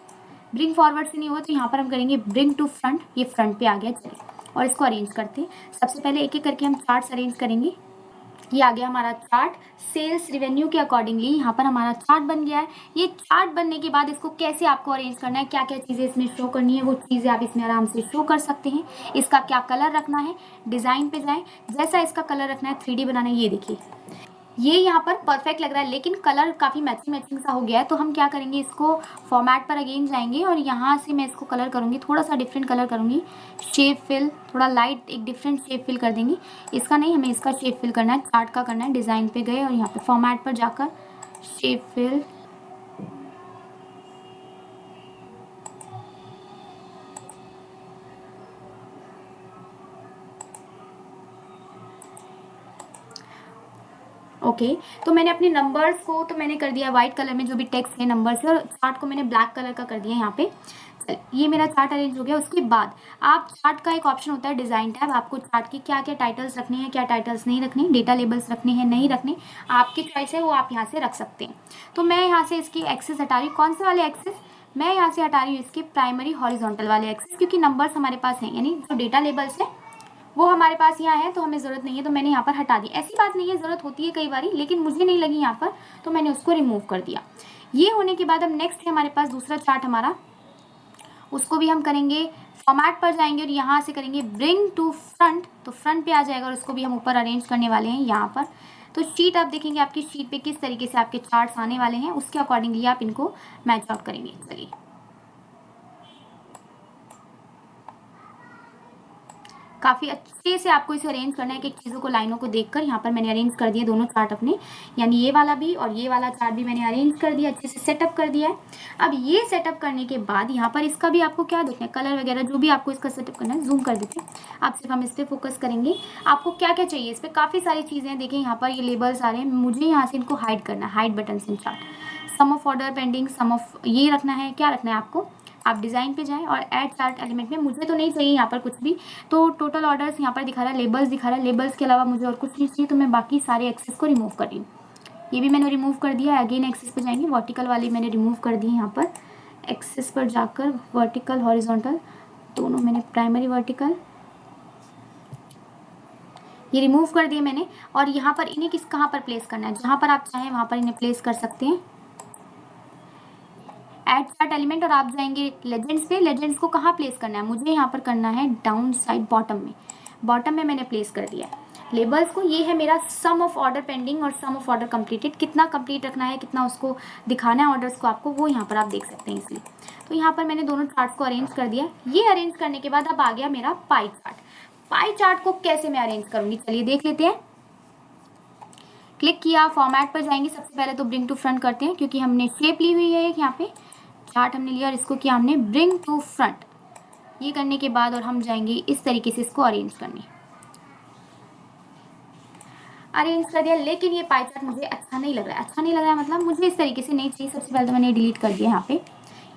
ब्रिंग फॉरवर्ड से नहीं हुआ तो यहाँ पर हम करेंगे ब्रिंग टू फ्रंट, ये फ्रंट पे आ गया। चलिए और इसको अरेंज करते हैं। सबसे पहले एक एक करके हम चार्ट्स अरेंज करेंगे। ये आ गया हमारा चार्ट, सेल्स रेवेन्यू के अकॉर्डिंगली यहाँ पर हमारा चार्ट बन गया है। ये चार्ट बनने के बाद इसको कैसे आपको अरेंज करना है, क्या क्या चीज़ें इसमें शो करनी है, वो चीज़ें आप इसमें आराम से शो कर सकते हैं। इसका क्या कलर रखना है, डिज़ाइन पे जाएं, जैसा इसका कलर रखना है, 3D बनाना है। ये देखिए ये यहाँ पर परफेक्ट लग रहा है, लेकिन कलर काफ़ी मैचिंग सा हो गया है। तो हम क्या करेंगे, इसको फॉर्मेट पर अगेन जाएंगे और यहाँ से मैं इसको कलर करूँगी, थोड़ा सा डिफरेंट कलर करूँगी। शेप फिल, थोड़ा लाइट एक डिफरेंट शेप फिल कर देंगे। इसका नहीं, हमें इसका शेप फिल करना है, चार्ट का करना है। डिज़ाइन पे गए और यहाँ पे फॉर्मेट पर जाकर शेप फिल, ओके। तो मैंने अपने नंबर्स को तो मैंने कर दिया वाइट कलर में, जो भी टेक्स्ट है नंबर से, और चार्ट को मैंने ब्लैक कलर का कर दिया यहाँ पे। ये मेरा चार्ट अरेंज हो गया। उसके बाद आप चार्ट का एक ऑप्शन होता है डिज़ाइन टैब, आपको चार्ट के क्या क्या टाइटल्स रखने हैं, क्या टाइटल्स नहीं रखने, डेटा लेबल्स रखने हैं नहीं रखने, आपकी चॉइस है, वो आप यहाँ से रख सकते हैं। तो मैं यहाँ से इसकी एक्सेस हटा रही हूँ। कौन से वाले एक्सेस, मैं यहाँ से हटा रही हूँ इसके प्राइमरी हॉरिजॉन्टल वाले एक्सेस, क्योंकि नंबर्स हमारे पास हैं, यानी जो डेटा लेबल्स है वो हमारे पास यहाँ है, तो हमें ज़रूरत नहीं है, तो मैंने यहाँ पर हटा दी। ऐसी बात नहीं है, ज़रूरत होती है कई बारी, लेकिन मुझे नहीं लगी यहाँ पर, तो मैंने उसको रिमूव कर दिया। ये होने के बाद अब नेक्स्ट है हमारे पास दूसरा चार्ट हमारा, उसको भी हम करेंगे फॉर्मेट पर जाएंगे और यहाँ से करेंगे ब्रिंग टू फ्रंट, तो फ्रंट पे आ जाएगा और उसको भी हम ऊपर अरेंज करने वाले हैं यहाँ पर। तो शीट आप देखेंगे, आपकी शीट पे किस तरीके से आपके चार्ट्स आने वाले हैं, उसके अकॉर्डिंगली आप इनको मैच आउट करेंगे। चलिए काफ़ी अच्छे से आपको इसे अरेंज करना है, कि चीज़ों को लाइनों को देखकर। यहाँ पर मैंने अरेंज कर दिए दोनों चार्ट अपने, यानी ये वाला भी और ये वाला चार्ट भी मैंने अरेंज कर दिया, अच्छे से सेटअप कर दिया है। अब ये सेटअप करने के बाद यहाँ पर इसका भी आपको क्या देखना है, कलर वगैरह जो भी आपको इसका सेटअप करना है, जूम कर देते हैं। अब सिर्फ हम इस पर फोकस करेंगे। आपको क्या क्या चाहिए, इस पर काफ़ी सारी चीज़ें देखें। यहाँ पर ये लेबल्स आ रहे हैं, मुझे यहाँ से इनको हाइड करना है, हाइड बटन से chart, sum of order pending, sum of ये रखना है, क्या रखना है आपको। आप डिज़ाइन पे जाएं और ऐड चार्ट एलिमेंट में, मुझे तो नहीं चाहिए यहाँ पर कुछ भी, तो टोटल ऑर्डर्स यहाँ पर दिखा रहा है, लेबल्स दिखा रहा है, लेबल्स के अलावा मुझे और कुछ नहीं चाहिए, तो मैं बाकी सारे एक्सेस को रिमूव कर रही हूँ। ये भी मैंने रिमूव कर दिया। अगेन एक्सेस पे जाएंगे, वर्टिकल वाले मैंने रिमूव कर दिए। यहाँ पर एक्सेस पर जाकर वर्टिकल हॉरिजॉन्टल दोनों मैंने, प्राइमरी वर्टिकल ये रिमूव कर दिए मैंने। और यहाँ पर इन्हें कहाँ पर प्लेस करना है, जहाँ पर आप चाहें वहाँ पर इन्हें प्लेस कर सकते हैं। ऐड चार्ट एलिमेंट और आप जाएंगे लेजेंड्स पे, लेजेंड्स को कहाँ प्लेस करना है, मुझे यहाँ पर करना है डाउन साइड बॉटम में, बॉटम में मैंने प्लेस कर दिया है लेबल्स को। ये है मेरा सम ऑफ ऑर्डर पेंडिंग और सम ऑफ ऑर्डर कंप्लीटेड, कितना कंप्लीट रखना है, कितना उसको दिखाना है ऑर्डर्स को आपको, वो यहाँ पर आप देख सकते हैं। इसलिए तो यहाँ पर मैंने दोनों चार्ट्स को अरेंज कर दिया। ये अरेंज करने के बाद अब आ गया मेरा पाई चार्ट। पाई चार्ट को कैसे मैं अरेंज करूँगी, चलिए देख लेते हैं। क्लिक किया, फॉर्मेट पर जाएंगे। सबसे पहले तो ब्रिंग टू फ्रंट करते हैं, क्योंकि हमने शेप ली हुई है एक, यहाँ पे चार्ट हमने लिया और इसको किया हमने ब्रिंग टू फ्रंट। ये करने के बाद और हम जाएंगे इस तरीके से इसको अरेंज करने, अरेंज कर दिया। लेकिन ये पाई चार्ट मुझे अच्छा नहीं लग रहा है। अच्छा नहीं लग रहा है मतलब मुझे इस तरीके से नहीं चाहिए। सबसे पहले तो मैंने डिलीट कर दिया। यहाँ पे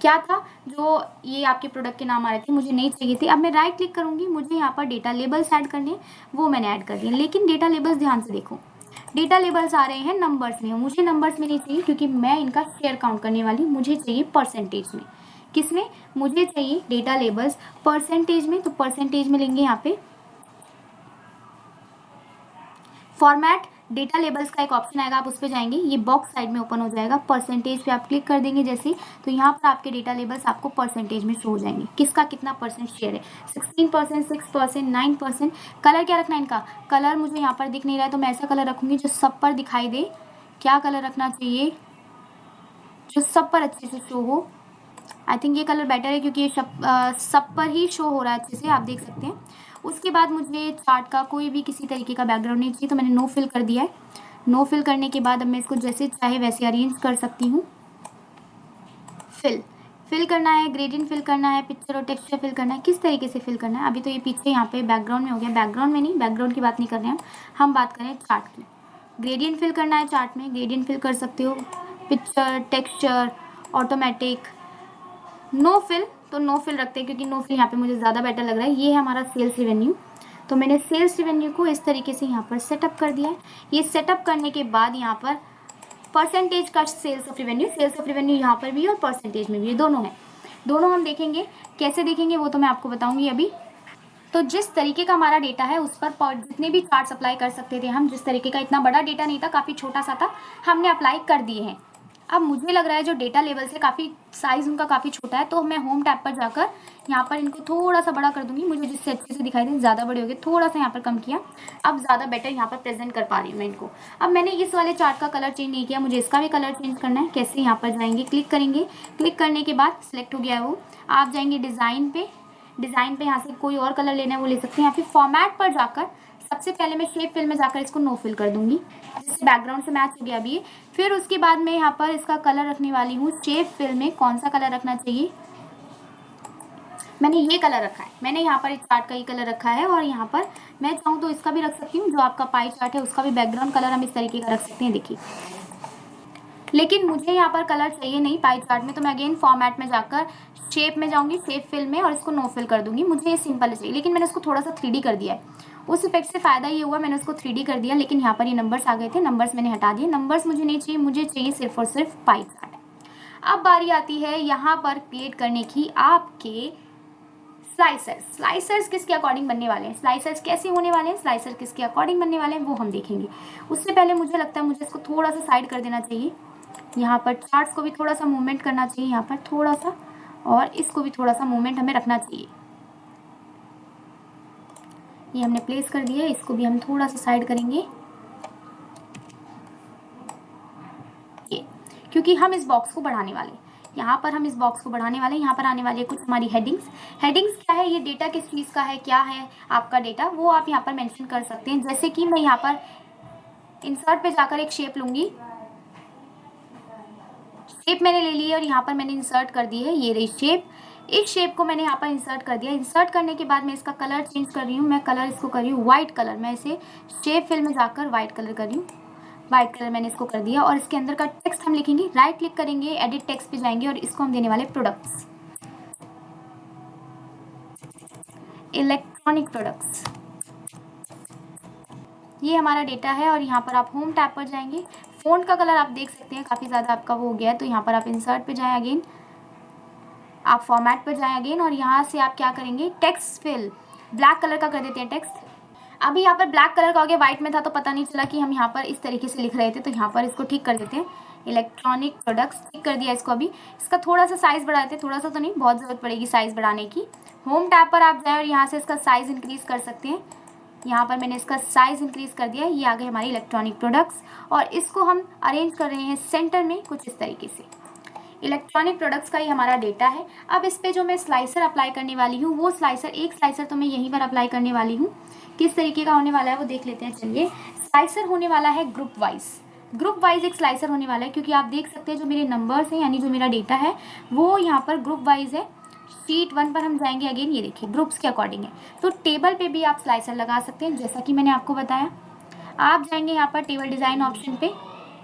क्या था, जो ये आपके प्रोडक्ट के नाम आ रहे थे मुझे नहीं चाहिए थे। अब मैं राइट क्लिक करूंगी, मुझे यहाँ पर डेटा लेबल्स ऐड करने, वो मैंने ऐड कर दिए। लेकिन डेटा लेबल्स ध्यान से देखो, डेटा लेबल्स आ रहे हैं नंबर्स में, मुझे नंबर्स में नहीं चाहिए, क्योंकि मैं इनका शेयर काउंट करने वाली हूँ। मुझे चाहिए परसेंटेज में। किसमें? मुझे चाहिए डेटा लेबल्स परसेंटेज में। तो परसेंटेज में लेंगे यहाँ पे फॉर्मेट डेटा लेबल्स का एक ऑप्शन आएगा, आप उस पर जाएंगे, ये बॉक्स साइड में ओपन हो जाएगा। परसेंटेज पे आप क्लिक कर देंगे जैसे, तो यहाँ पर आपके डेटा लेबल्स आपको परसेंटेज में शो हो जाएंगे। किसका कितना परसेंट शेयर है, 16%, 6%, 9%। कलर क्या रखना है इनका, कलर मुझे यहाँ पर दिख नहीं रहा है, तो मैं ऐसा कलर रखूंगी जो सब पर दिखाई दे। क्या कलर रखना चाहिए, जो सब पर अच्छे से शो हो। आई थिंक ये कलर बेटर है, क्योंकि ये सब पर ही शो हो रहा है अच्छे से, आप देख सकते हैं। उसके बाद मुझे चार्ट का कोई भी किसी तरीके का बैकग्राउंड नहीं चाहिए, तो मैंने नो फिल कर दिया है। नो फिल करने के बाद अब मैं इसको जैसे चाहे वैसे अरेंज कर सकती हूँ। फिल करना है, ग्रेडियंट फिल करना है, पिक्चर और टेक्सचर फिल करना है, किस तरीके से फिल करना है। अभी तो ये पीछे यहाँ पे बैकग्राउंड में हो गया, बैकग्राउंड में नहीं, बैकग्राउंड की बात नहीं कर रहे हैं हम बात करें चार्ट की। ग्रेडियंट फिल करना है चार्ट में, ग्रेडियंट फिल कर सकते हो, picture, texture, automatic. No fill, तो नो फिल रखते हैं, क्योंकि नो फिल यहाँ पे मुझे ज़्यादा बेटर लग रहा है। ये है हमारा सेल्स रिवेन्यू, तो मैंने सेल्स रिवेन्यू को इस तरीके से यहाँ पर सेटअप कर दिया है। ये सेटअप करने के बाद यहाँ पर परसेंटेज का सेल्स ऑफ रिवेन्यू यहाँ पर भी और परसेंटेज में भी, ये दोनों है। दोनों हम देखेंगे, कैसे देखेंगे वो तो मैं आपको बताऊंगी अभी। तो जिस तरीके का हमारा डेटा है उस पर जितने भी चार्ट्स अप्लाई कर सकते थे हम, जिस तरीके का, इतना बड़ा डेटा नहीं था, काफ़ी छोटा सा था, हमने अप्लाई कर दिए हैं। अब मुझे लग रहा है जो डेटा लेवल से काफ़ी साइज़ उनका काफ़ी छोटा है, तो मैं होम टैब पर जाकर यहाँ पर इनको थोड़ा सा बड़ा कर दूंगी, मुझे जिससे अच्छे से दिखाई दे। ज़्यादा बड़े हो गए, थोड़ा सा यहाँ पर कम किया, अब ज़्यादा बेटर यहाँ पर प्रेजेंट कर पा रही हूँ मैं इनको। अब मैंने इस वाले चार्ट का कलर चेंज नहीं किया, मुझे इसका भी कलर चेंज करना है। कैसे, यहाँ पर जाएंगे, क्लिक करेंगे, क्लिक करने के बाद सिलेक्ट हो गया है वो, आप जाएंगे डिज़ाइन पे, डिज़ाइन पे यहाँ से कोई और कलर लेना है वो ले सकते हैं। यहाँ फिर फॉर्मेट पर जाकर सबसे पहले मैं शेप फिल में जाकर इसको नो फिल कर दूंगी, जिससे बैकग्राउंड से मैच हो गया अभी। फिर उसके बाद मैं यहाँ पर इसका कलर रखने वाली हूँ शेप फिल में। कौन सा कलर रखना चाहिए, मैंने ये कलर रखा है, मैंने यहाँ पर इस चार्ट का ये कलर रखा है। और यहाँ पर मैं चाहूँ तो इसका भी रख सकती हूँ, जो आपका पाई चार्ट है उसका भी बैकग्राउंड कलर हम इस तरीके का रख सकते हैं, देखिए। लेकिन मुझे यहाँ पर कलर चाहिए नहीं पाई चार्ट में, तो मैं अगेन फॉर्मेट में जाकर शेप में जाऊँगी, शेप फिल में, और इसको नो फिल कर दूंगी। मुझे ये सिंपल चाहिए, लेकिन मैंने उसको थोड़ा सा 3D कर दिया है। उस इफेक्ट से फ़ायदा ये हुआ, मैंने उसको 3D कर दिया, लेकिन यहाँ पर ये नंबर्स आ गए थे, नंबर्स मैंने हटा दिए। नंबर्स मुझे नहीं चाहिए, मुझे चाहिए सिर्फ और सिर्फ पाई चार्ट। अब बारी आती है यहाँ पर क्रिएट करने की आपके स्लाइसर्स। स्लाइसर्स किसके अकॉर्डिंग बनने वाले हैं, स्लाइसर्स कैसे होने वाले हैं, स्लाइसर किसके अकॉर्डिंग बनने वाले हैं, वो हम देखेंगे। उससे पहले मुझे लगता है मुझे इसको थोड़ा सा साइड कर देना चाहिए। यहाँ पर चार्ट्स को भी थोड़ा सा मूवमेंट करना चाहिए, यहाँ पर थोड़ा सा, और इसको भी थोड़ा सा मूवमेंट हमें रखना चाहिए। ये हमने प्लेस कर दिया, इसको भी हम थोड़ा सा साइड करेंगे, ये, क्योंकि हम इस बॉक्स को बढ़ाने वाले, यहाँ पर हम इस बॉक्स को बढ़ाने वाले। यहाँ पर आने वाली है कुछ हमारी हेडिंग्स। हेडिंग्स क्या है, ये डेटा किस चीज़ का है, क्या है आपका डेटा, वो आप यहाँ पर मेंशन कर सकते हैं। जैसे कि मैं यहाँ पर इंसर्ट पे जाकर एक शेप लूँगी, शेप मैंने ले ली है और यहाँ पर मैंने इंसर्ट कर दी है, ये रही शेप। इस शेप को मैंने यहाँ पर इंसर्ट कर दिया। इंसर्ट करने के बाद मैं इसका कलर चेंज कर रही हूँ, मैं कलर इसको कर रही हूँ वाइट कलर। मैं इसे शेप फिल में जाकर वाइट कलर कर रही हूँ, वाइट कलर मैंने इसको कर दिया। और इसके अंदर का टेक्स्ट हम लिखेंगे, राइट क्लिक करेंगे, एडिट टेक्स्ट पे जाएंगे और इसको हम देने वाले प्रोडक्ट्स, इलेक्ट्रॉनिक प्रोडक्ट्स। ये हमारा डेटा है और यहाँ पर आप होम टैब पर जाएंगे। फ़ॉन्ट का कलर आप देख सकते हैं काफ़ी ज़्यादा आपका वो हो गया है, तो यहाँ पर आप इंसर्ट पे जाएं अगेन, आप फॉर्मेट पर जाएं अगेन, और यहाँ से आप क्या करेंगे, टेक्स्ट फिल ब्लैक कलर का कर देते हैं टेक्स्ट। अभी यहाँ पर ब्लैक कलर का हो गया, व्हाइट में था तो पता नहीं चला कि हम यहाँ पर इस तरीके से लिख रहे थे, तो यहाँ पर इसको ठीक कर देते हैं, इलेक्ट्रॉनिक प्रोडक्ट्स, ठीक कर दिया इसको। अभी इसका थोड़ा सा साइज़ बढ़ा देते हैं, थोड़ा सा तो नहीं, बहुत ज़रूरत पड़ेगी साइज़ बढ़ाने की। होम टैब पर आप जाएँ और यहाँ से इसका साइज़ इंक्रीज़ कर सकते हैं। यहाँ पर मैंने इसका साइज़ इंक्रीज़ कर दिया, ये आ गए हमारी इलेक्ट्रॉनिक प्रोडक्ट्स। और इसको हम अरेंज कर रहे हैं सेंटर में कुछ इस तरीके से। इलेक्ट्रॉनिक प्रोडक्ट्स का ही हमारा डेटा है। अब इस पे जो मैं स्लाइसर अप्लाई करने वाली हूँ, वो स्लाइसर, एक स्लाइसर तो मैं यहीं पर अप्लाई करने वाली हूँ। किस तरीके का होने वाला है वो देख लेते हैं। चलिए, स्लाइसर होने वाला है ग्रुप वाइज एक स्लाइसर होने वाला है, क्योंकि आप देख सकते हैं जो मेरे नंबर्स हैं, यानी जो मेरा डेटा है वो यहाँ पर ग्रुप वाइज है। शीट 1 पर हम जाएंगे, अगेन ये देखिए ग्रुप्स के अकॉर्डिंग है। तो टेबल पे भी आप स्लाइसर लगा सकते हैं, जैसा कि मैंने आपको बताया। आप जाएंगे यहाँ पर टेबल डिज़ाइन ऑप्शन पे,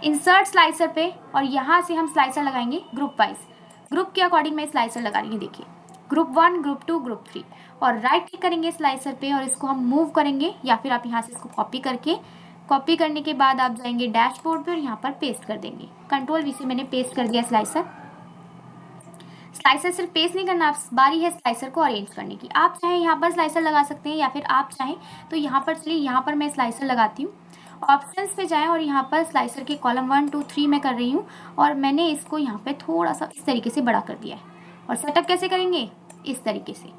इंसर्ट स्लाइसर पे, और यहाँ से हम स्लाइसर लगाएंगे ग्रुप वाइज। ग्रुप के अकॉर्डिंग मैं स्लाइसर लगा रही हूँ, देखिए ग्रुप 1, ग्रुप 2, ग्रुप 3, और राइट क्लिक करेंगे स्लाइसर पे और इसको हम मूव करेंगे, या फिर आप यहाँ से इसको कॉपी करने के बाद आप जाएंगे डैशबोर्ड पे और यहाँ पर पेस्ट कर देंगे। कंट्रोल वी से मैंने पेस्ट कर दिया स्लाइसर सिर्फ पेस्ट नहीं करना, आप बारी है स्लाइसर को अरेंज करने की। आप चाहें यहाँ पर स्लाइसर लगा सकते हैं, या फिर आप चाहें तो यहाँ पर, चलिए यहाँ पर मैं स्लाइसर लगाती हूँ। ऑप्शंस पे जाएं और यहाँ पर स्लाइसर के कॉलम 1, 2, 3 मैं कर रही हूँ, और मैंने इसको यहाँ पे थोड़ा सा इस तरीके से बड़ा कर दिया है। और सेटअप कैसे करेंगे, इस तरीके से,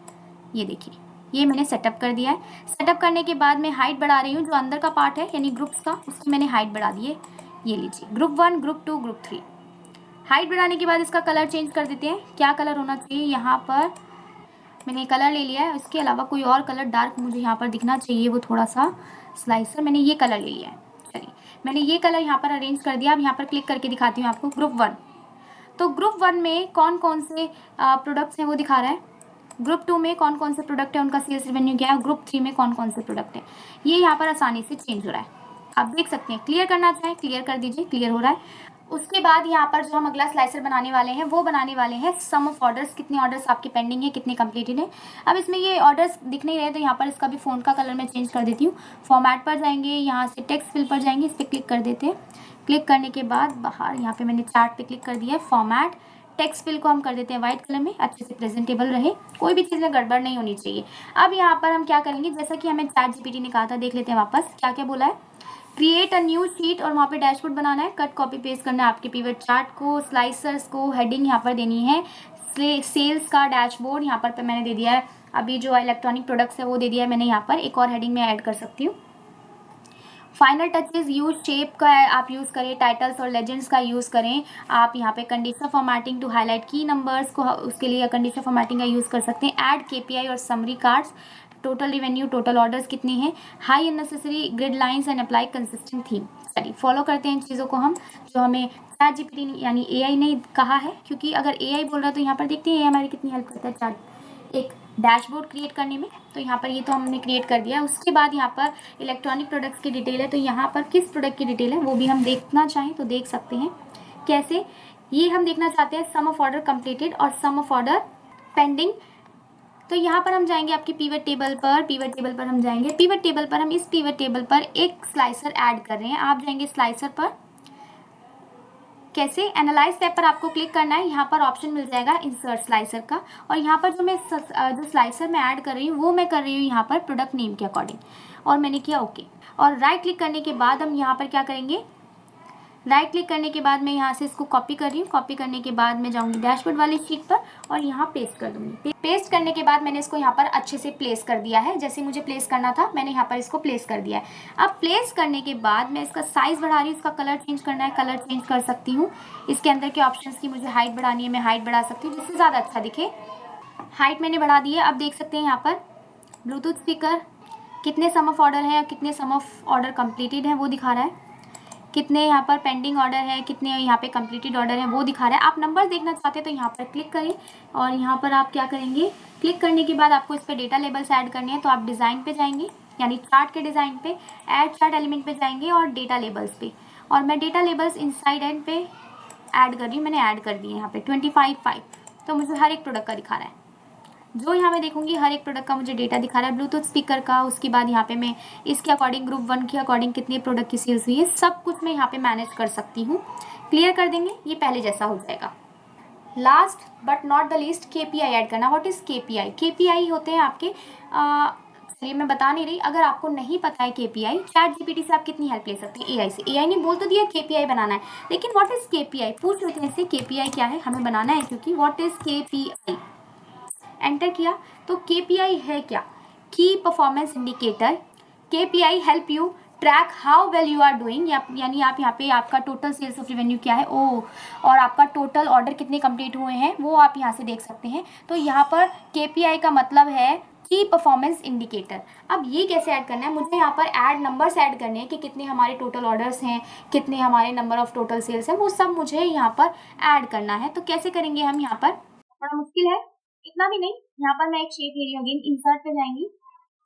ये देखिए ये मैंने सेटअप कर दिया है। सेटअप करने के बाद मैं हाइट बढ़ा रही हूँ, जो अंदर का पार्ट है यानी ग्रुप्स का, उसकी मैंने हाइट बढ़ा दी है। ये लीजिए ग्रुप 1, ग्रुप 2, ग्रुप 3। हाइट बढ़ाने के बाद इसका कलर चेंज कर देते हैं। क्या कलर होना चाहिए, यहाँ पर मैंने कलर ले लिया है, इसके अलावा कोई और कलर डार्क मुझे यहाँ पर दिखना चाहिए, वो थोड़ा सा स्लाइसर, मैंने ये कलर ले लिया है। चलिए, मैंने ये कलर यहाँ पर अरेंज कर दिया। अब यहाँ पर क्लिक करके दिखाती हूँ आपको ग्रुप 1। तो ग्रुप 1 में कौन कौन से प्रोडक्ट्स हैं वो दिखा रहा है। ग्रुप 2 में कौन कौन से प्रोडक्ट है, उनका सेल्स रेवेन्यू क्या है। ग्रुप 3 में कौन कौन से प्रोडक्ट है, ये यहाँ पर आसानी से चेंज हो रहा है, आप देख सकते हैं। क्लियर करना चाहें क्लियर कर दीजिए, क्लियर हो रहा है। उसके बाद यहाँ पर जो हम अगला स्लाइसर बनाने वाले हैं, वो बनाने वाले हैं सम ऑफ ऑर्डर्स, कितने ऑर्डर्स आपके पेंडिंग है, कितने कंप्लीटेड है। अब इसमें ये ऑर्डर्स दिख नहीं रहे, तो यहाँ पर इसका भी फ़ोन का कलर मैं चेंज कर देती हूँ। फॉर्मेट पर जाएंगे, यहाँ से टेक्स्ट फिल पर जाएंगे, इस पर क्लिक कर देते हैं। क्लिक करने के बाद बाहर यहाँ पे मैंने चार्ट पे क्लिक कर दिया है। फॉर्मेट टेक्स्ट फिल को हम कर देते हैं वाइट कलर में, अच्छे से प्रेजेंटेबल रहे, कोई भी चीज़ में गड़बड़ नहीं होनी चाहिए। अब यहाँ पर हम क्या करेंगे, जैसा कि हमें चैट जीपीटी ने कहा था, देख लेते हैं वापस क्या क्या बोला है। क्रिएट अ न्यू शीट, और वहाँ पे डैशबोर्ड बनाना है, कट कॉपी पेस्ट करना है आपके पिवट चार्ट को, स्लाइसर्स को, हेडिंग यहाँ पर देनी है, सेल्स का डैशबोर्ड यहाँ पर मैंने दे दिया है। अभी जो इलेक्ट्रॉनिक प्रोडक्ट्स है वो दे दिया है मैंने यहाँ पर, एक और हेडिंग में ऐड कर सकती हूँ। फाइनल टचेज यूज शेप का आप यूज़ करें, टाइटल्स और लेजेंड्स का यूज़ करें। आप यहाँ पे कंडीशनल फॉर्मेटिंग टू हाईलाइट की नंबर्स को, उसके लिए कंडीशनल फॉर्मेटिंग का यूज़ कर सकते हैं। ऐड केपीआई और summary cards, total revenue, total orders कितने हैं, high unnecessary grid lines and apply consistent theme. चलिए फॉलो करते हैं इन चीज़ों को हम, जो हमें चैट जीपीटी यानी एआई ने कहा है, क्योंकि अगर एआई बोल रहा है तो यहाँ पर देखते हैं ये हमारी कितनी हेल्प करता है चैट एक डैशबोर्ड क्रिएट करने में। तो यहाँ पर ये तो हमने क्रिएट कर दिया। उसके बाद यहाँ पर इलेक्ट्रॉनिक प्रोडक्ट्स की डिटेल है, तो यहाँ पर किस प्रोडक्ट की डिटेल है वो भी हम देखना चाहें तो देख सकते हैं। कैसे, ये हम देखना चाहते हैं सम ऑफ ऑर्डर कंप्लीटेड और सम ऑफ ऑर्डर पेंडिंग। तो यहाँ पर हम जाएंगे आपके पिवट टेबल पर हम जाएंगे। पिवट टेबल पर हम इस पिवट टेबल पर एक स्लाइसर ऐड कर रहे हैं। आप जाएंगे स्लाइसर पर, कैसे, एनालाइज टैब पर आपको क्लिक करना है। यहाँ पर ऑप्शन मिल जाएगा इंसर्ट स्लाइसर का, और यहाँ पर जो स्लाइसर मैं ऐड कर रही हूँ वो मैं कर रही हूँ यहाँ पर प्रोडक्ट नेम के अकॉर्डिंग, और मैंने किया ओके। और राइट क्लिक करने के बाद हम यहाँ पर क्या करेंगे, राइट क्लिक करने के बाद मैं यहाँ से इसको कॉपी कर रही हूँ। कॉपी करने के बाद मैं जाऊँगी डैशबोर्ड वाली शीट पर और यहाँ पेस्ट कर दूँगी। पेस्ट करने के बाद मैंने इसको यहाँ पर अच्छे से प्लेस कर दिया है, जैसे मुझे प्लेस करना था मैंने यहाँ पर इसको प्लेस कर दिया है। अब प्लेस करने के बाद मैं इसका साइज़ बढ़ा रही हूँ, इसका कलर चेंज करना है, कलर चेंज कर सकती हूँ। इसके अंदर के ऑप्शंस की मुझे हाइट बढ़ानी है, मैं हाइट बढ़ा सकती हूँ जिससे ज़्यादा अच्छा दिखे। हाइट मैंने बढ़ा दी है। अब देख सकते हैं यहाँ पर ब्लूटूथ स्पीकर, कितने सम ऑफ ऑर्डर है, कितने सम ऑफ ऑर्डर कंप्लीटेड है वो दिखा रहा है, कितने यहाँ पर पेंडिंग ऑर्डर है, कितने यहाँ पे कंप्लीटेड ऑर्डर है वो दिखा रहा है। आप नंबर देखना चाहते हैं तो यहाँ पर क्लिक करें, और यहाँ पर आप क्या करेंगे, क्लिक करने के बाद आपको इस पर डेटा लेबल्स ऐड करने हैं। तो आप डिज़ाइन पे जाएंगे, यानी चार्ट के डिज़ाइन पे, ऐड चार्ट एलिमेंट पे जाएंगे और डेटा लेबल्स पे, और मैं डेटा लेबल्स इनसाइड एंड पे ऐड कर रही हूँ। मैंने ऐड कर दिए यहाँ पे 25/5, तो मुझे हर एक प्रोडक्ट का दिखा रहा है। जो यहाँ मैं देखूंगी हर एक प्रोडक्ट का मुझे डेटा दिखा रहा है, ब्लूटूथ स्पीकर का। उसके बाद यहाँ पे मैं इसके अकॉर्डिंग ग्रुप 1 के अकॉर्डिंग कितने प्रोडक्ट की सेल्स हुई है, सब कुछ मैं यहाँ पे मैनेज कर सकती हूँ। क्लियर कर देंगे, ये पहले जैसा हो जाएगा। Last but not the least, KPI add करना। What is KPI? केपीआई होते हैं आपके, चलिए मैं बता नहीं रही, अगर आपको नहीं पता है केपीआई, चैट जीपीटी से आप कितनी हेल्प ले सकते हैं, एआई से। एआई ने बोल तो दिया केपीआई बनाना है, लेकिन व्हाट इज़ केपीआई पूछ लेते हैं इससे। केपीआई क्या है, हमें बनाना है, क्योंकि व्हाट इज़ केपीआई एंटर किया तो केपीआई है क्या, key performance indicator. KPI help you track how well you are doing, यानी आप यहाँ पे आपका टोटल सेल्स ऑफ रेवेन्यू क्या है और आपका टोटल ऑर्डर कितने कंप्लीट हुए हैं वो आप यहाँ से देख सकते हैं। तो यहाँ पर KPI का मतलब है की परफॉर्मेंस इंडिकेटर। अब ये कैसे ऐड करना है, मुझे यहाँ पर ऐड नंबर्स ऐड करने हैं कि कितने हमारे टोटल ऑर्डर्स हैं, कितने हमारे नंबर ऑफ टोटल सेल्स हैं, वो सब मुझे यहाँ पर ऐड करना है। तो कैसे करेंगे हम, यहाँ पर थोड़ा मुश्किल है, इतना भी नहीं। यहाँ पर मैं एक शेप ले रही हूँ, अगेन इंसर्ट पे जाएंगी,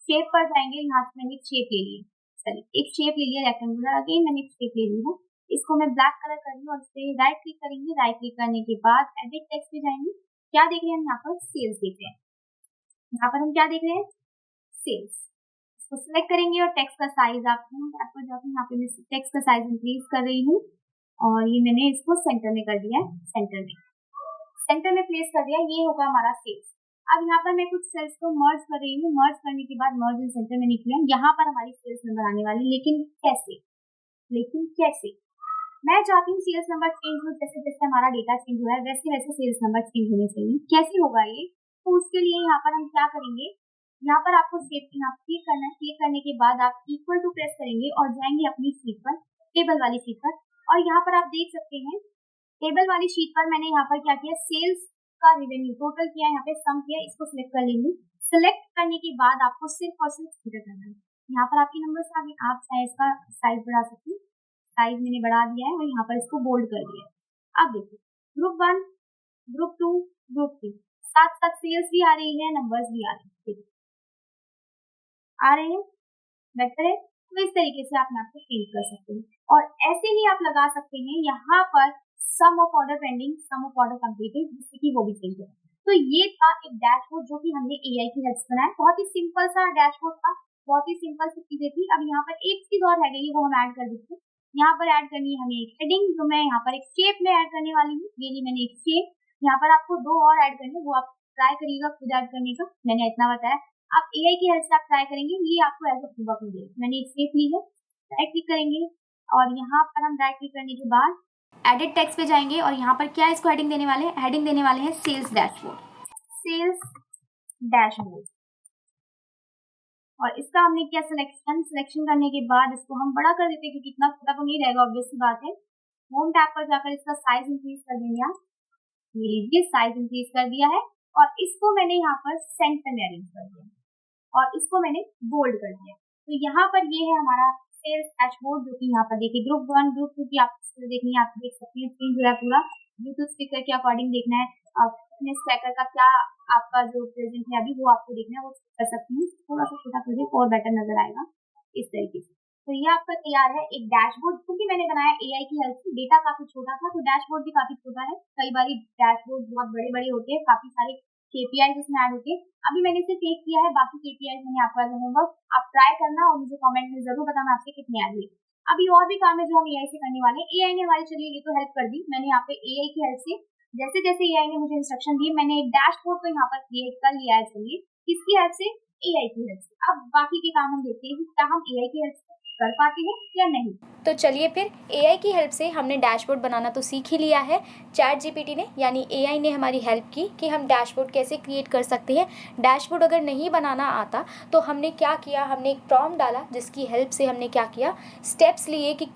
शेप पर जाएंगे, यहाँ से मैंने एक शेप ले ली, चलिए एक शेप ले लिया रेक्टेंगुलर, अगेन मैंने एक शेप ले ली है, इसको मैं ब्लैक कलर कर रही हूँ और इस पे राइट क्लिक करेंगे। राइट क्लिक करने के बाद एडिट टेक्स्ट पे जाएंगे, क्या देख रहे हैं हम यहाँ पर, सेल्स देख रहे हैं। यहाँ पर हम क्या देख रहे हैं, सेल्स। इसको सिलेक्ट करेंगे और टेक्स्ट का साइज आपको यहाँ पे मैं टेक्स्ट का साइज इंक्रीज कर रही हूँ और ये मैंने इसको सेंटर में कर दिया है, सेंटर में प्लेस कर दिया, ये होगा हमारा सेल्स। अब यहाँ पर मैं कुछ सेल्स को मर्ज कर रही हूँ, मर्ज करने के बाद मर्ज इन सेंटर में निकले, यहाँ पर हमारी सेल्स नंबर आने वाली, लेकिन कैसे मैं चाहती हूँ सेल्स नंबर चेंज हो, जैसे जैसे हमारा डेटा चेंज हुआ है वैसे वैसे सेल्स नंबर चेंज होने चाहिए। कैसे होगा ये, तो उसके लिए यहाँ पर हम क्या करेंगे, यहाँ पर आपको यहाँ क्लिक करना है, क्लिक करने के बाद आप इक्वल टू प्रेस करेंगे और जाएंगे अपनी शीट पर, टेबल वाली शीट पर, और यहाँ पर आप देख सकते हैं टेबल वाली शीट पर मैंने यहाँ पर क्या किया, सेल्स का रेवेन्यू टोटल किया, यहाँ पे सम किया, इसको सिलेक्ट कर लेंगे। सिलेक्ट करने के बाद आपको सिर्फ और सिर्फ एंटर करना है। यहाँ पर आपके नंबर्स आ गए, आप चाहे इसका साइज बढ़ा सकते हैं, साइज मैंने बढ़ा दिया है और यहाँ पर इसको बोल्ड कर दिया है। अब देखिए ग्रुप 1, ग्रुप 2, ग्रुप 3, साथ साथ सेल्स भी आ रही है, नंबर्स भी आ रहे हैं, बेहतर है। तो इस तरीके से आप यहाँ से चेंज कर सकते हैं और ऐसे ही आप लगा सकते हैं यहाँ पर sum of order pending, sum of order completed, जिससे कि वो भी चेंज हो। तो ये था एक डैशबोर्ड जो कि हमने AI की हेल्प से बनाया, बहुत ही सिंपल सा डैशबोर्ड था, बहुत ही सिंपल सी चीजें थी। अब यहाँ पर एक चीज और रह गई, वो हम ऐड कर देते हैं। यहाँ पर ऐड करनी है हमें एक हेडिंग, जो मैं यहाँ पर एक शेप में ऐड करने वाली हूँ, ये ली मैंने एक शेप। यहाँ पर आपको 2 और ऐड करनी है, वो आप ट्राई करिएगा खुद ऐड करने का, मैंने इतना बताया। आप AI की हेल्प से आप ट्राई करेंगे, ये आपको एज अ होमवर्क मिलेगा। मैंने एक शेप ली है, राइट क्लिक करेंगे और यहाँ पर हम राइट क्लिक करने के बाद एडिट टेक्स्ट पे जाएंगे और यहाँ पर क्या इसको हेडिंग देने वाले हैं, हेडिंग देने वाले हैं सेल्स डैशबोर्ड। और इसका हमने क्या सिलेक्शन करने के बाद इसको हम बड़ा कर देते हैं, क्योंकि इतना छोटा तो नहीं रहेगा, ऑब्वियस सी बात है। होम टैब पर जाकर इसका साइज इंक्रीज कर देंगे आप, ये लीजिए साइज इंक्रीज कर दिया है और इसको मैंने यहाँ पर सेंटर में अरेंज कर दिया और इसको मैंने बोल्ड कर दिया। तो यहाँ पर ये है हमारा सेल्स डैशबोर्ड, जो कि यहाँ पर देखिए ग्रुप 1, ग्रुप 2 की आप देखनी है, आप देख सकते हैं चेंज हो रहा है पूरा, ब्लूटूथ स्पीकर के अकॉर्डिंग देखना है, फिटनेस ट्रैकर का क्या आपका जो प्रेजेंट है अभी वो आपको देखना है, वो कर सकते हैं। थोड़ा सा छोटा कर और बेटर नजर आएगा इस तरीके से। तो ये आपका तैयार है एक डैशबोर्ड, क्योंकि मैंने बनाया AI की हेल्प से, डेटा काफी छोटा था तो डैशबोर्ड भी काफी छोटा है। कई बार डैशबोर्ड बहुत बड़े बड़े होते हैं, काफी सारे KPI इसमें ऐड होते हैं। अभी मैंने इसे टेक किया है, बाकी KPI मैंने आपको दूंगा, आप ट्राई करना और मुझे कमेंट में जरूर बताना आपसे कितने आ गए। अभी और भी काम है जो हम AI से करने वाले हैं। AI ने हमारी चलिए ये तो हेल्प कर दी, मैंने यहाँ पे AI की हेल्प से जैसे जैसे AI ने मुझे इंस्ट्रक्शन दी, मैंने एक डैशबोर्ड को यहाँ पर क्रिएट कर लिया है। चलिए किसकी हेल्प से, AI की हेल्प से। अब बाकी के काम हम देखते हैं कि क्या हम AI की हेल्प से कर पाते हैं या नहीं। तो चलिए फिर AI की हेल्प से हमने डैशबोर्ड बनाना तो सीख ही लिया है। ChatGPT ने यानी AI ने हमारी हेल्प की कि हम डैशबोर्ड कैसे क्रिएट कर सकते हैं। डैशबोर्ड अगर नहीं बनाना आता तो हमने क्या किया, हमने एक प्रॉम्प्ट डाला जिसकी हेल्प से हमने क्या किया, स्टेप्स लिए कि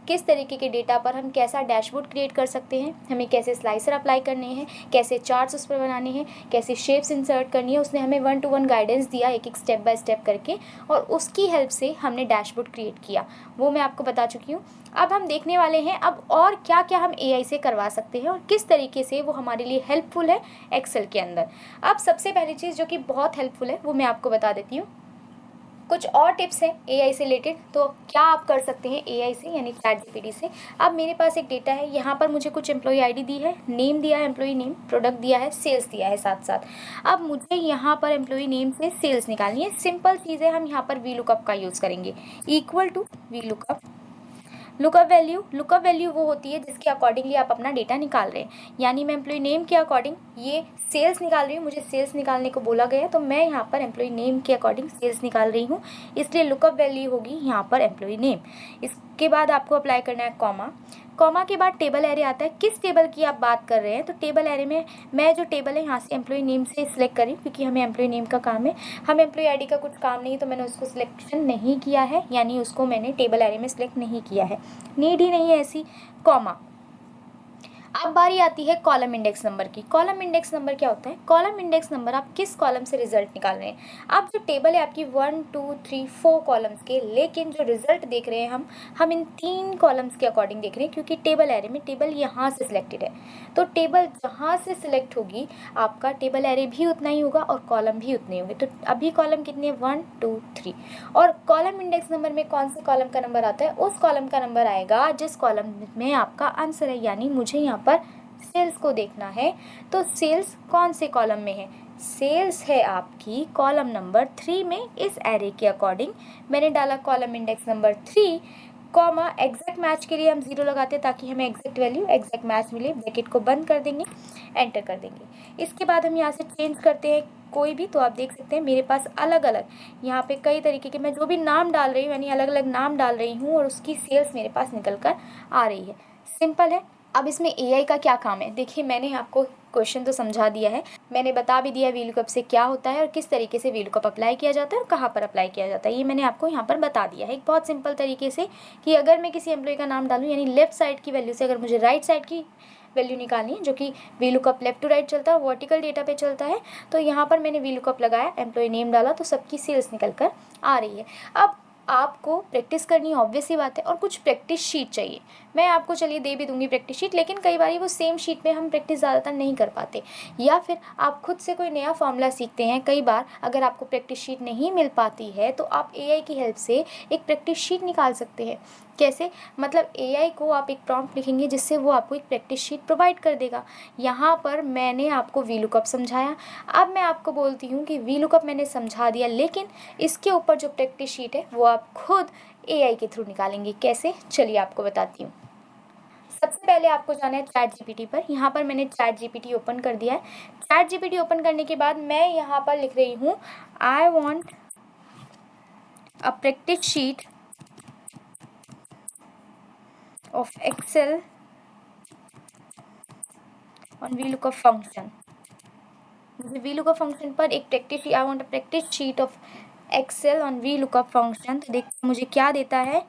किस तरीके के डेटा पर हम कैसा डैशबोर्ड क्रिएट कर सकते हैं, हमें कैसे स्लाइसर अप्लाई करने हैं, कैसे चार्ट्स उस पर बनाने हैं, कैसे शेप्स इंसर्ट करनी है। उसने हमें 1 to 1 गाइडेंस दिया, एक एक स्टेप बाय स्टेप करके, और उसकी हेल्प से हमने डैशबोर्ड क्रिएट किया, वो मैं आपको बता चुकी हूँ। अब हम देखने वाले हैं अब और क्या क्या हम AI से करवा सकते हैं और किस तरीके से वो हमारे लिए हेल्पफुल है एक्सेल के अंदर। अब सबसे पहली चीज़ जो कि बहुत हेल्पफुल है वो मैं आपको बता देती हूँ। कुछ और टिप्स हैं AI से रिलेटेड, तो क्या आप कर सकते हैं AI से यानी ChatGPT से। अब मेरे पास एक डेटा है, यहाँ पर मुझे कुछ एम्प्लॉई ID दी है, नेम दिया है एम्प्लॉई नेम, प्रोडक्ट दिया है, सेल्स दिया है साथ साथ। अब मुझे यहाँ पर एम्प्लॉई नेम से सेल्स निकालनी है। सिंपल चीज़ है, हम यहाँ पर VLOOKUP का यूज़ करेंगे, equal to VLOOKUP। Lookup value वो होती है जिसके अकॉर्डिंगली आप अपना डेटा निकाल रहे हैं। यानी मैं एम्प्लॉय नेम के अकॉर्डिंग ये सेल्स निकाल रही हूँ, मुझे सेल्स निकालने को बोला गया है तो मैं यहाँ पर एम्प्लॉय नेम के अकॉर्डिंग सेल्स निकाल रही हूँ, इसलिए लुकअप वैल्यू होगी यहाँ पर एम्प्लॉय नेम। इसके बाद आपको अप्लाई करना है कॉमा। कॉमा के बाद टेबल एरे आता है। किस टेबल की आप बात कर रहे हैं, तो टेबल एरे में मैं जो टेबल है यहाँ से एम्प्लॉय नेम से सिलेक्ट करी, क्योंकि हमें एम्प्लॉय नेम का काम है, हम एम्प्लॉय आईडी का कुछ काम नहीं, तो मैंने उसको सिलेक्शन नहीं किया है, यानी उसको मैंने टेबल एरे में सिलेक्ट नहीं किया है, नीड ही नहीं है ऐसी, कॉमा। अब बारी आती है कॉलम इंडेक्स नंबर की। कॉलम इंडेक्स नंबर क्या होता है? कॉलम इंडेक्स नंबर आप किस कॉलम से रिजल्ट निकाल रहे हैं। आप जो टेबल है आपकी 1 2 3 4 कॉलम्स के, लेकिन जो रिजल्ट देख रहे हैं हम इन 3 कॉलम्स के अकॉर्डिंग देख रहे हैं, क्योंकि टेबल एरे में टेबल यहाँ से सिलेक्टेड है, तो टेबल जहाँ से सिलेक्ट होगी आपका टेबल एरे भी उतना ही होगा और कॉलम भी उतने ही होंगे। तो अभी कॉलम कितने हैं? 1 2 3। और कॉलम इंडेक्स नंबर में कौन से कॉलम का नंबर आता है? उस कॉलम का नंबर आएगा जिस कॉलम में आपका आंसर है, यानी मुझे यहाँ पर सेल्स को देखना है, तो सेल्स कौन से कॉलम में है? सेल्स है आपकी कॉलम नंबर 3 में। इस एरे के अकॉर्डिंग मैंने डाला column index number 3, comma, exact match के लिए हम 0 लगाते हैं ताकि हमें एग्जैक्ट वैल्यू एग्जैक्ट मैच मिले। ब्रैकेट को बंद कर देंगे, एंटर कर देंगे। इसके बाद हम यहाँ से चेंज करते हैं कोई भी, तो आप देख सकते हैं मेरे पास अलग अलग यहाँ पे कई तरीके के, मैं जो भी नाम डाल रही हूँ यानी अलग अलग नाम डाल रही हूँ और उसकी सेल्स मेरे पास निकल कर आ रही है। सिंपल है। अब इसमें एआई का क्या काम है? देखिए, मैंने आपको क्वेश्चन तो समझा दिया है, मैंने बता भी दिया वीलुकअप से क्या होता है और किस तरीके से वीलुकअप अप्लाई किया जाता है और कहाँ पर अप्लाई किया जाता है, ये मैंने आपको यहाँ पर बता दिया है एक बहुत सिंपल तरीके से, कि अगर मैं किसी एम्प्लॉय का नाम डालूँ यानी लेफ्ट साइड की वैल्यू से अगर मुझे राइट साइड की वैल्यू निकालनी है, जो कि वीलुकअप लेफ्ट टू राइट चलता है, वर्टिकल डेटा पे चलता है, तो यहाँ पर मैंने वीलुकअप लगाया, एम्प्लॉय नेम डाला, तो सबकी सेल्स निकल कर आ रही है। अब आपको प्रैक्टिस करनी है, ऑब्वियस सी बात है, और कुछ प्रैक्टिस शीट चाहिए। मैं आपको चलिए दे भी दूंगी प्रैक्टिस शीट, लेकिन कई बार वो सेम शीट में हम प्रैक्टिस ज़्यादातर नहीं कर पाते, या फिर आप खुद से कोई नया फॉर्मूला सीखते हैं। कई बार अगर आपको प्रैक्टिस शीट नहीं मिल पाती है तो आप एआई की हेल्प से एक प्रैक्टिस शीट निकाल सकते हैं। कैसे? मतलब एआई को आप एक प्रॉम्प्ट लिखेंगे जिससे वो आपको एक प्रैक्टिस शीट प्रोवाइड कर देगा। यहाँ पर मैंने आपको वीलुकअप समझाया, अब मैं आपको बोलती हूँ कि वीलुकअप मैंने समझा दिया, लेकिन इसके ऊपर जो प्रैक्टिस शीट है वो आप खुद एआई के थ्रू निकालेंगे। कैसे? चलिए आपको बताती हूँ। सबसे पहले आपको जाना है चैट जीपीटी पर। यहाँ पर मैंने चैट जीपीटी ओपन कर दिया है। चैट जीपीटी ओपन करने के बाद मैं यहाँ पर लिख रही हूँ, I want a practice sheet of Excel on VLOOKUP function। मुझे VLOOKUP फंक्शन पर एक practice, I want a practice sheet of Excel on VLOOKUP function. तो देखते हैं मुझे क्या देता है।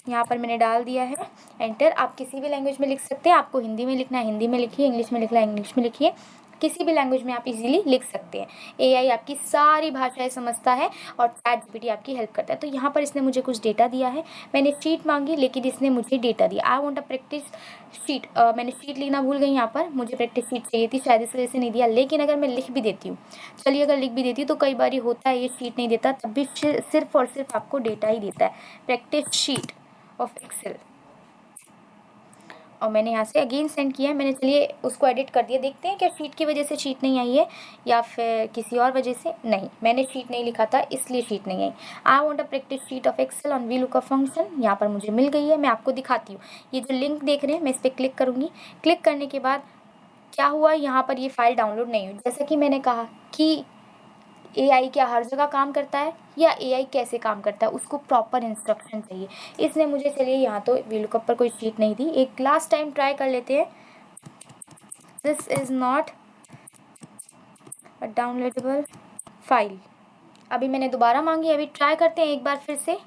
यहाँ पर मैंने डाल दिया है, एंटर। आप किसी भी लैंग्वेज में लिख सकते हैं, आपको हिंदी में लिखना है हिंदी में लिखिए, इंग्लिश में लिखना है इंग्लिश में लिखिए, किसी भी लैंग्वेज में आप इजीली लिख सकते हैं। एआई आपकी सारी भाषाएं समझता है और चैट जीपीटी आपकी हेल्प करता है। तो यहाँ पर इसने मुझे कुछ डेटा दिया है, मैंने शीट मांगी लेकिन इसने मुझे डेटा दिया। आई वांट अ प्रैक्टिस शीट, मैंने शीट लिखना भूल गई, यहाँ पर मुझे प्रैक्टिस शीट चाहिए थी, शायद इस वजह से नहीं दिया। लेकिन अगर मैं लिख भी देती हूँ, चलिए अगर लिख भी देती हूँ तो कई बार होता है ये शीट नहीं देता, तब भी सिर्फ और सिर्फ आपको डेटा ही देता है, प्रैक्टिस शीट ऑफ एक्सेल। और मैंने यहाँ से अगेन सेंड किया है, मैंने चलिए उसको एडिट कर दिया। देखते हैं क्या शीट की वजह से शीट नहीं आई है या फिर किसी और वजह से। नहीं, मैंने शीट नहीं लिखा था इसलिए शीट नहीं आई। I want a practice sheet of Excel on VLOOKUP function. यहाँ पर मुझे मिल गई है, मैं आपको दिखाती हूँ। ये जो लिंक देख रहे हैं मैं इस पर क्लिक करूँगी। क्लिक करने के बाद क्या हुआ, यहाँ पर ये फाइल डाउनलोड नहीं हुई। जैसा कि मैंने कहा कि एआई क्या हर जगह काम करता है या एआई कैसे काम करता है, उसको प्रॉपर इंस्ट्रक्शन चाहिए। इसने मुझे, चलिए यहाँ तो VLOOKUP पर कोई शीट नहीं थी, एक लास्ट टाइम ट्राई कर लेते हैं। This is not a downloadable file. अभी मैंने दोबारा मांगी, अभी ट्राई करते हैं एक बार फिर से।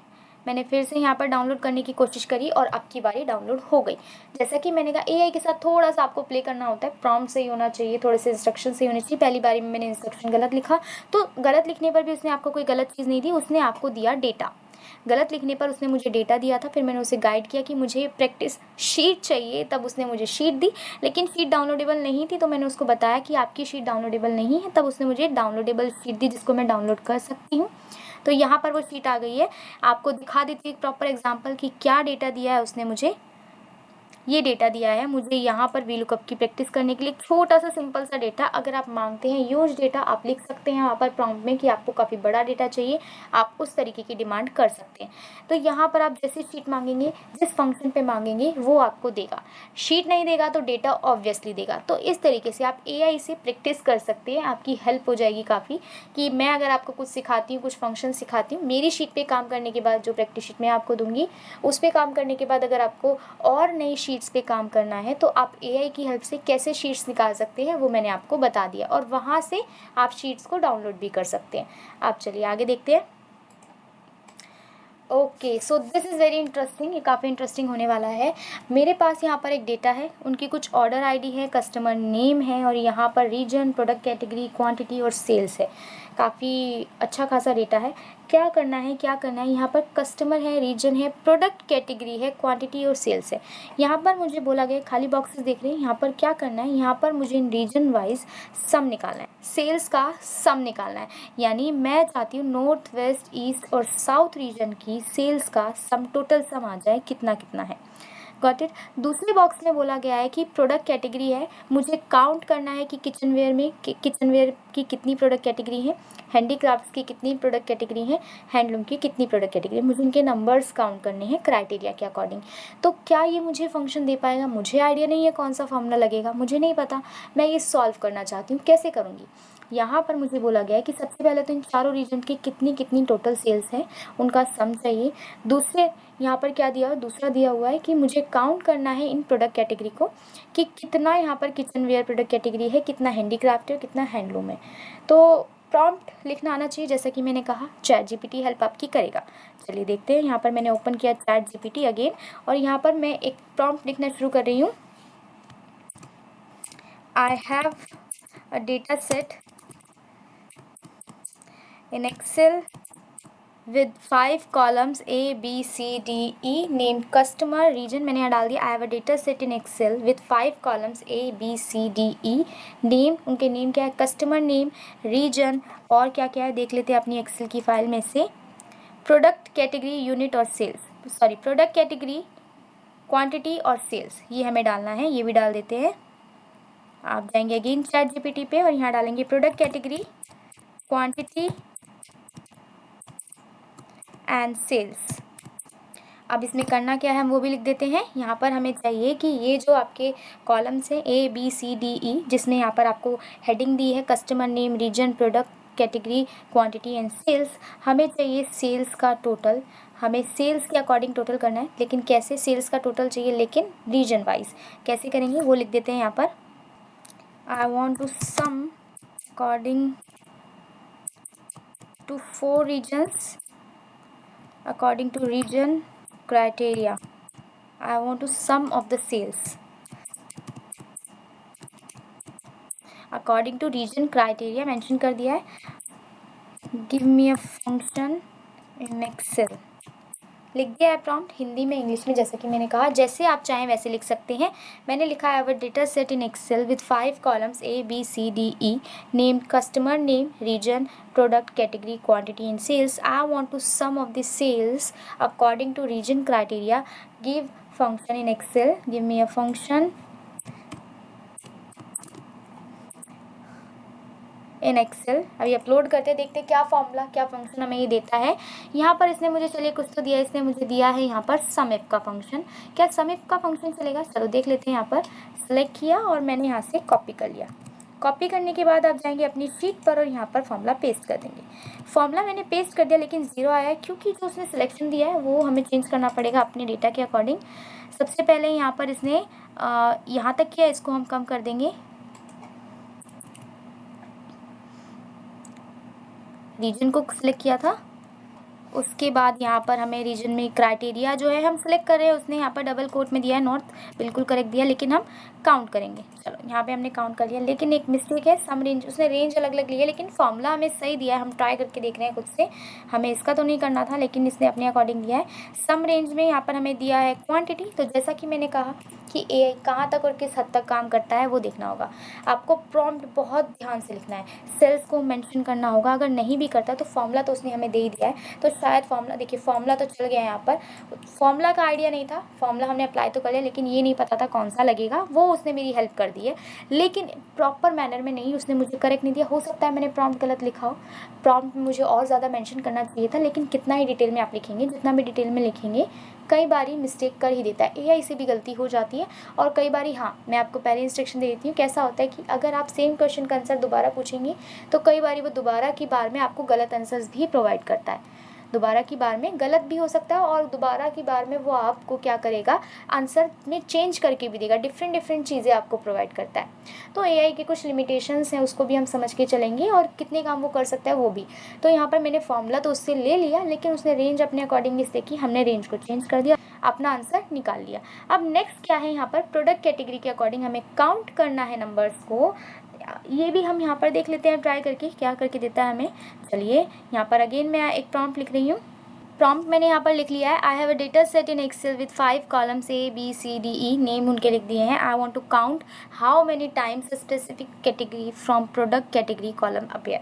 मैंने फिर से यहाँ पर डाउनलोड करने की कोशिश करी और अब की बारी डाउनलोड हो गई। जैसा कि मैंने कहा एआई के साथ थोड़ा सा आपको प्ले करना होता है, प्रॉम्प्ट सही होना चाहिए, थोड़े से इंस्ट्रक्शन सही होने चाहिए। पहली बारी में मैंने इंस्ट्रक्शन गलत लिखा, तो गलत लिखने पर भी उसने आपको कोई गलत चीज़ नहीं दी, उसने आपको दिया डेटा। गलत लिखने पर उसने मुझे डेटा दिया था, फिर मैंने उसे गाइड किया कि मुझे प्रैक्टिस शीट चाहिए, तब उसने मुझे शीट दी। लेकिन शीट डाउनलोडेबल नहीं थी, तो मैंने उसको बताया कि आपकी शीट डाउनलोडेबल नहीं है, तब उसने मुझे डाउनलोडेबल शीट दी जिसको मैं डाउनलोड कर सकती हूँ। तो यहाँ पर वो शीट आ गई है। आपको दिखा देती हूँ प्रॉपर एग्जाम्पल कि क्या डेटा दिया है उसने मुझे। ये डेटा दिया है मुझे यहाँ पर वीलुकअप की प्रैक्टिस करने के लिए। छोटा सा सिंपल सा डेटा, अगर आप मांगते हैं ह्यूज डेटा, आप लिख सकते हैं वहाँ पर प्रॉम्प्ट में कि आपको काफ़ी बड़ा डेटा चाहिए, आप उस तरीके की डिमांड कर सकते हैं। तो यहाँ पर आप जैसे शीट मांगेंगे, जिस फंक्शन पे मांगेंगे वो आपको देगा। शीट नहीं देगा तो डेटा ऑब्वियसली देगा। तो इस तरीके से आप AI से प्रैक्टिस कर सकते हैं, आपकी हेल्प हो जाएगी काफ़ी। कि मैं अगर आपको कुछ सिखाती हूँ, कुछ फंक्शन सिखाती हूँ, मेरी शीट पे काम करने के बाद जो प्रैक्टिस शीट मैं आपको दूंगी, उस पर काम करने के बाद अगर आपको और नई शीट्स पे काम करना है तो आप AI की हेल्प से कैसे शीट्स निकाल सकते हैं वो मैंने आपको बता दिया, और वहाँ से आप शीट्स को डाउनलोड भी कर सकते हैं। आप चलिए आगे देखते हैं। Okay, so this is very interesting, ये काफ़ी इंटरेस्टिंग होने वाला है। मेरे पास यहाँ पर एक डेटा है, उनकी कुछ ऑर्डर आईडी है, कस्टमर नेम है, और यहाँ पर रीजन, प्रोडक्ट कैटेगरी, क्वांटिटी और सेल्स है। काफ़ी अच्छा खासा डेटा है। क्या करना है, यहाँ पर कस्टमर है, रीजन है, प्रोडक्ट कैटेगरी है, क्वांटिटी और सेल्स है। यहाँ पर मुझे बोला गया, खाली बॉक्सेस देख रहे हैं, यहाँ पर क्या करना है, यहाँ पर मुझे इन रीजन वाइज सम निकालना है, सेल्स का सम निकालना है। यानी मैं चाहती हूँ नॉर्थ, वेस्ट, ईस्ट और साउथ रीजन की सेल्स का सम, टोटल सम आ जाए कितना कितना है। Got it. दूसरे बॉक्स में बोला गया है कि प्रोडक्ट कैटेगरी है, मुझे काउंट करना है कि किचनवेयर में किचनवेयर की कितनी प्रोडक्ट कैटेगरी है, हैंडीक्राफ्ट्स की कितनी प्रोडक्ट कैटेगरी है, हैंडलूम की कितनी प्रोडक्ट कैटेगरी है, मुझे इनके नंबर्स काउंट करने हैं क्राइटेरिया के अकॉर्डिंग। तो क्या ये मुझे फंक्शन दे पाएगा? मुझे आइडिया नहीं है कौन सा फॉर्मूला लगेगा, मुझे नहीं पता। मैं ये सॉल्व करना चाहती हूँ, कैसे करूँगी? यहाँ पर मुझे बोला गया है कि सबसे पहले तो इन चारों रीजन की कितनी कितनी टोटल सेल्स हैं उनका सम चाहिए। दूसरे यहाँ पर क्या दिया, दूसरा दिया हुआ है कि मुझे काउंट करना है इन प्रोडक्ट कैटेगरी को कि कितना यहाँ पर किचनवेयर प्रोडक्ट कैटेगरी है, कितना हैंडीक्राफ्ट है, कितना हैंडलूम है। तो प्रॉम्प्ट लिखना आना चाहिए, जैसा कि मैंने कहा चैट GPT हेल्प आपकी करेगा। चलिए देखते हैं। यहाँ पर मैंने ओपन किया चैट GPT अगेन, और यहाँ पर मैं एक प्रॉम्प्ट लिखना शुरू कर रही हूँ। आई have a data set in Excel with 5 columns A, B, C, D, E, named customer, region मैंने यहाँ डाल दिया। I have a data set in Excel with 5 columns A, B, C, D, E, name, उनके name क्या है, customer name, reason, और क्या क्या है देख लेते हैं अपनी एक्सेल की फाइल में से। प्रोडक्ट कैटेगरी, यूनिट और sales, sorry product category, quantity और सेल्स, ये हमें डालना है, ये भी डाल देते हैं। आप जाएंगे अगेन चैट GPT पे और यहाँ डालेंगे product category, quantity and sales. अब इसमें करना क्या है हम वो भी लिख देते हैं। यहाँ पर हमें चाहिए कि ये जो आपके कॉलम्स हैं A, B, C, D, E, जिसमें यहाँ पर आपको हेडिंग दी है customer name, region, product category, quantity and sales, हमें चाहिए सेल्स का टोटल। हमें सेल्स के अकॉर्डिंग टोटल करना है, लेकिन कैसे सेल्स का टोटल चाहिए, लेकिन रीजन वाइज कैसे करेंगे वो लिख देते हैं यहाँ पर। I want to sum according to 4 regions, according to region criteria. I want to sum of the sales according to region criteria mention कर दिया है। give me a function in Excel लिख दिया है प्रॉम्प्ट, हिंदी में इंग्लिश में, जैसे कि मैंने कहा जैसे आप चाहें वैसे लिख सकते हैं। मैंने लिखा है our data set in Excel with 5 columns A, B, C, D, E, named customer name, region, product category, quantity and sales. I want to sum of the sales according to region criteria. Give function in Excel, give me a function in Excel. अभी upload करते देखते क्या formula, क्या function हमें ये देता है। यहाँ पर इसने मुझे, चलिए कुछ तो दिया है, इसने मुझे दिया है यहाँ पर सम इफ का फंक्शन। क्या सम इफ का फंक्शन चलेगा? चलो देख लेते हैं। यहाँ पर सेलेक्ट किया और मैंने यहाँ से कॉपी कर लिया। कॉपी करने के बाद आप जाएंगे अपनी शीट पर और यहाँ पर फॉर्मूला पेस्ट कर देंगे। फॉर्मूला मैंने पेस्ट कर दिया लेकिन 0 आया है, क्योंकि जो उसने सिलेक्शन दिया है वो हमें चेंज करना पड़ेगा अपने डेटा के अकॉर्डिंग। सबसे पहले यहाँ पर इसने यहाँ तक किया, इसको हम कम कर देंगे। रीजन को सिलेक्ट किया था, उसके बाद यहाँ पर हमें रीजन में क्राइटेरिया जो है हम सेलेक्ट कर रहे हैं, उसने यहाँ पर डबल कोट में दिया है नॉर्थ, बिल्कुल करेक्ट दिया, लेकिन हम काउंट करेंगे। चलो यहाँ पे हमने काउंट कर लिया, लेकिन एक मिस्टेक है, सम रेंज, उसने रेंज अलग अलग लिया, लेकिन फॉर्मूला हमें सही दिया है। हम ट्राई करके देख रहे हैं खुद से, हमें इसका तो नहीं करना था, लेकिन इसने अपने अकॉर्डिंग दिया है। सम रेंज में यहाँ पर हमें दिया है क्वान्टिटी। तो जैसा कि मैंने कहा कि AI कहाँ तक और किस हद तक काम करता है वो देखना होगा। आपको प्रॉम्प्ट बहुत ध्यान से लिखना है, सेल्स को मेंशन करना होगा। अगर नहीं भी करता तो फॉर्मूला तो उसने हमें दे ही दिया है, तो शायद फॉर्मूला, देखिए फॉर्मूला तो चल गया है यहाँ पर, फॉर्मूला का आइडिया नहीं था, फॉर्मूला हमने अप्लाई तो कर लिया लेकिन ये नहीं पता था कौन सा लगेगा, वो उसने मेरी हेल्प कर दी है, लेकिन प्रॉपर मैनर में नहीं, उसने मुझे करेक्ट नहीं दिया। हो सकता है मैंने प्रॉम्प्ट गलत लिखा हो, प्रॉम्प्ट में मुझे और ज़्यादा मेंशन करना चाहिए था, लेकिन कितना ही डिटेल में आप लिखेंगे, जितना भी डिटेल में लिखेंगे कई बारी मिस्टेक कर ही देता है, एआई से भी गलती हो जाती है। और कई बारी, हाँ, मैं आपको पहले इंस्ट्रक्शन दे देती हूँ, कैसा होता है कि अगर आप सेम क्वेश्चन का आंसर दोबारा पूछेंगे तो कई बारी वो दोबारा की बार में आपको गलत आंसर्स भी प्रोवाइड करता है, दोबारा की बार में गलत भी हो सकता है और दोबारा की बार में वो आपको क्या करेगा, आंसर में चेंज करके भी देगा, डिफरेंट डिफरेंट चीज़ें आपको प्रोवाइड करता है। तो एआई के कुछ लिमिटेशंस हैं, उसको भी हम समझ के चलेंगे और कितने काम वो कर सकता है वो भी। तो यहाँ पर मैंने फॉर्मूला तो उससे ले लिया, लेकिन उसने रेंज अपने अकॉर्डिंग इस देखी, हमने रेंज को चेंज कर दिया, अपना आंसर निकाल लिया। अब नेक्स्ट क्या है, यहाँ पर प्रोडक्ट कैटेगरी के अकॉर्डिंग हमें काउंट करना है नंबर्स को, ये भी हम यहाँ पर देख लेते हैं ट्राई करके क्या करके देता है हमें। चलिए यहाँ पर अगेन मैं एक प्रॉम्प्ट लिख रही हूँ, प्रॉम्प्ट मैंने यहाँ पर लिख लिया है, I have a data set in Excel with 5 columns A B C D E, name उनके लिख दिए हैं। I want to count how many times specific category from product category column appear.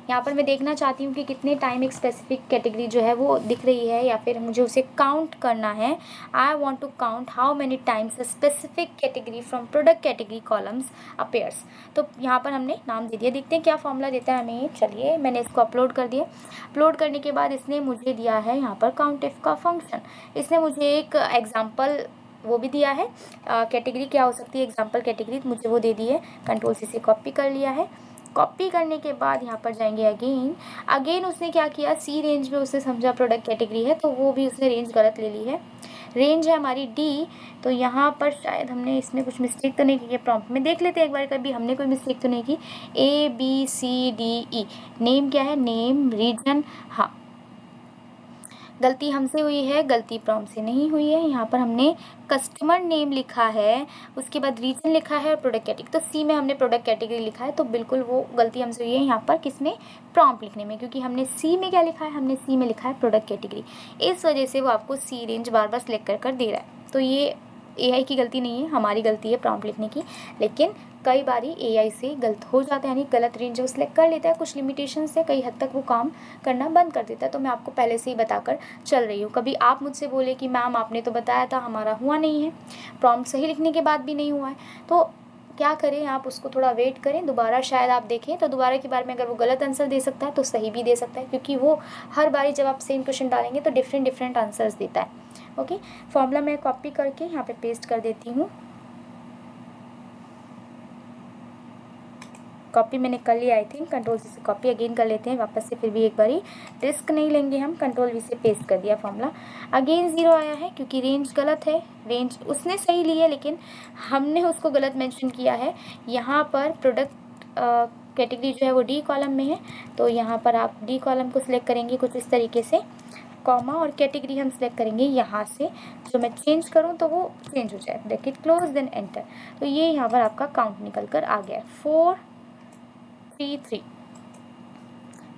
यहाँ पर मैं देखना चाहती हूँ कि कितने टाइम एक स्पेसिफिक कैटेगरी जो है वो दिख रही है या फिर मुझे उसे काउंट करना है। I want to count how many times specific category from product category columns appears. तो यहाँ पर हमने नाम दे दिया, देखते हैं क्या फॉर्मूला देता है हमें। चलिए मैंने इसको अपलोड कर दिया, अपलोड करने के बाद इसने मुझे दिया है यहाँ पर काउंट इफ का फंक्शन, इसने मुझे एक एग्जाम्पल वो भी दिया है, कैटेगरी क्या हो सकती है एग्जाम्पल कैटेगरी, मुझे वो दे दी है। कंट्रोल सी से कॉपी कर लिया है, कॉपी करने के बाद यहाँ पर जाएंगे अगेन उसने क्या किया, सी रेंज में उसने समझा प्रोडक्ट कैटेगरी है तो वो भी उसने रेंज गलत ले ली है, रेंज है हमारी डी, तो यहाँ पर शायद हमने इसमें कुछ मिस्टेक तो नहीं की है, प्रॉम्प्ट में देख लेते हैं एक बार, कभी हमने कोई मिस्टेक तो नहीं की। ABCDE, नेम क्या है, नेम रीजन, हाँ गलती हमसे हुई है, गलती प्रॉम्प्ट से नहीं हुई है। यहाँ पर हमने कस्टमर नेम लिखा है, उसके बाद रीजन लिखा है और प्रोडक्ट कैटेगरी, तो सी में हमने प्रोडक्ट कैटेगरी लिखा है, तो बिल्कुल वो गलती हमसे हुई है यहाँ पर किसमें, प्रॉम्प्ट लिखने में, क्योंकि हमने सी में क्या लिखा है, हमने सी में लिखा है प्रोडक्ट कैटेगरी, इस वजह से वो आपको सी रेंज बार बार सेलेक्ट कर दे रहा है। तो ये एआई की गलती नहीं है, हमारी गलती है प्रॉम्प्ट लिखने की, लेकिन कई बारी एआई से गलत हो जाता है, यानी गलत रेंज वो सिलेक्ट कर लेता है, कुछ लिमिटेशन से कई हद तक वो काम करना बंद कर देता है। तो मैं आपको पहले से ही बताकर चल रही हूँ, कभी आप मुझसे बोले कि मैम आपने तो बताया था हमारा हुआ नहीं है, प्रॉम्प्ट सही लिखने के बाद भी नहीं हुआ है, तो क्या करें, आप उसको थोड़ा वेट करें, दोबारा शायद आप देखें तो दोबारा की बार में अगर वो गलत आंसर दे सकता है तो सही भी दे सकता है, क्योंकि वो हर बारी जब आप सेम क्वेश्चन डालेंगे तो डिफरेंट डिफरेंट आंसर्स देता है। ओके, फॉर्मूला मैं कॉपी करके यहाँ पे पेस्ट कर देती हूँ, कॉपी मैंने कर लिया, आई थिंक कंट्रोल सी से कॉपी अगेन कर लेते हैं वापस से, फिर भी एक बारी रिस्क नहीं लेंगे हम, कंट्रोल वी से पेस्ट कर दिया फॉर्मूला, अगेन 0 आया है क्योंकि रेंज गलत है, रेंज उसने सही ली है लेकिन हमने उसको गलत मेंशन किया है। यहाँ पर प्रोडक्ट कैटेगरी जो है वो डी कॉलम में है, तो यहाँ पर आप डी कॉलम को सिलेक्ट करेंगे कुछ इस तरीके से, कॉमा और कैटेगरी हम सिलेक्ट करेंगे यहाँ से, जो मैं चेंज करूँ तो वो चेंज हो जाए, ब्रैकेट क्लोज देन एंटर, तो ये यहाँ पर आपका काउंट निकल कर आ गया 433।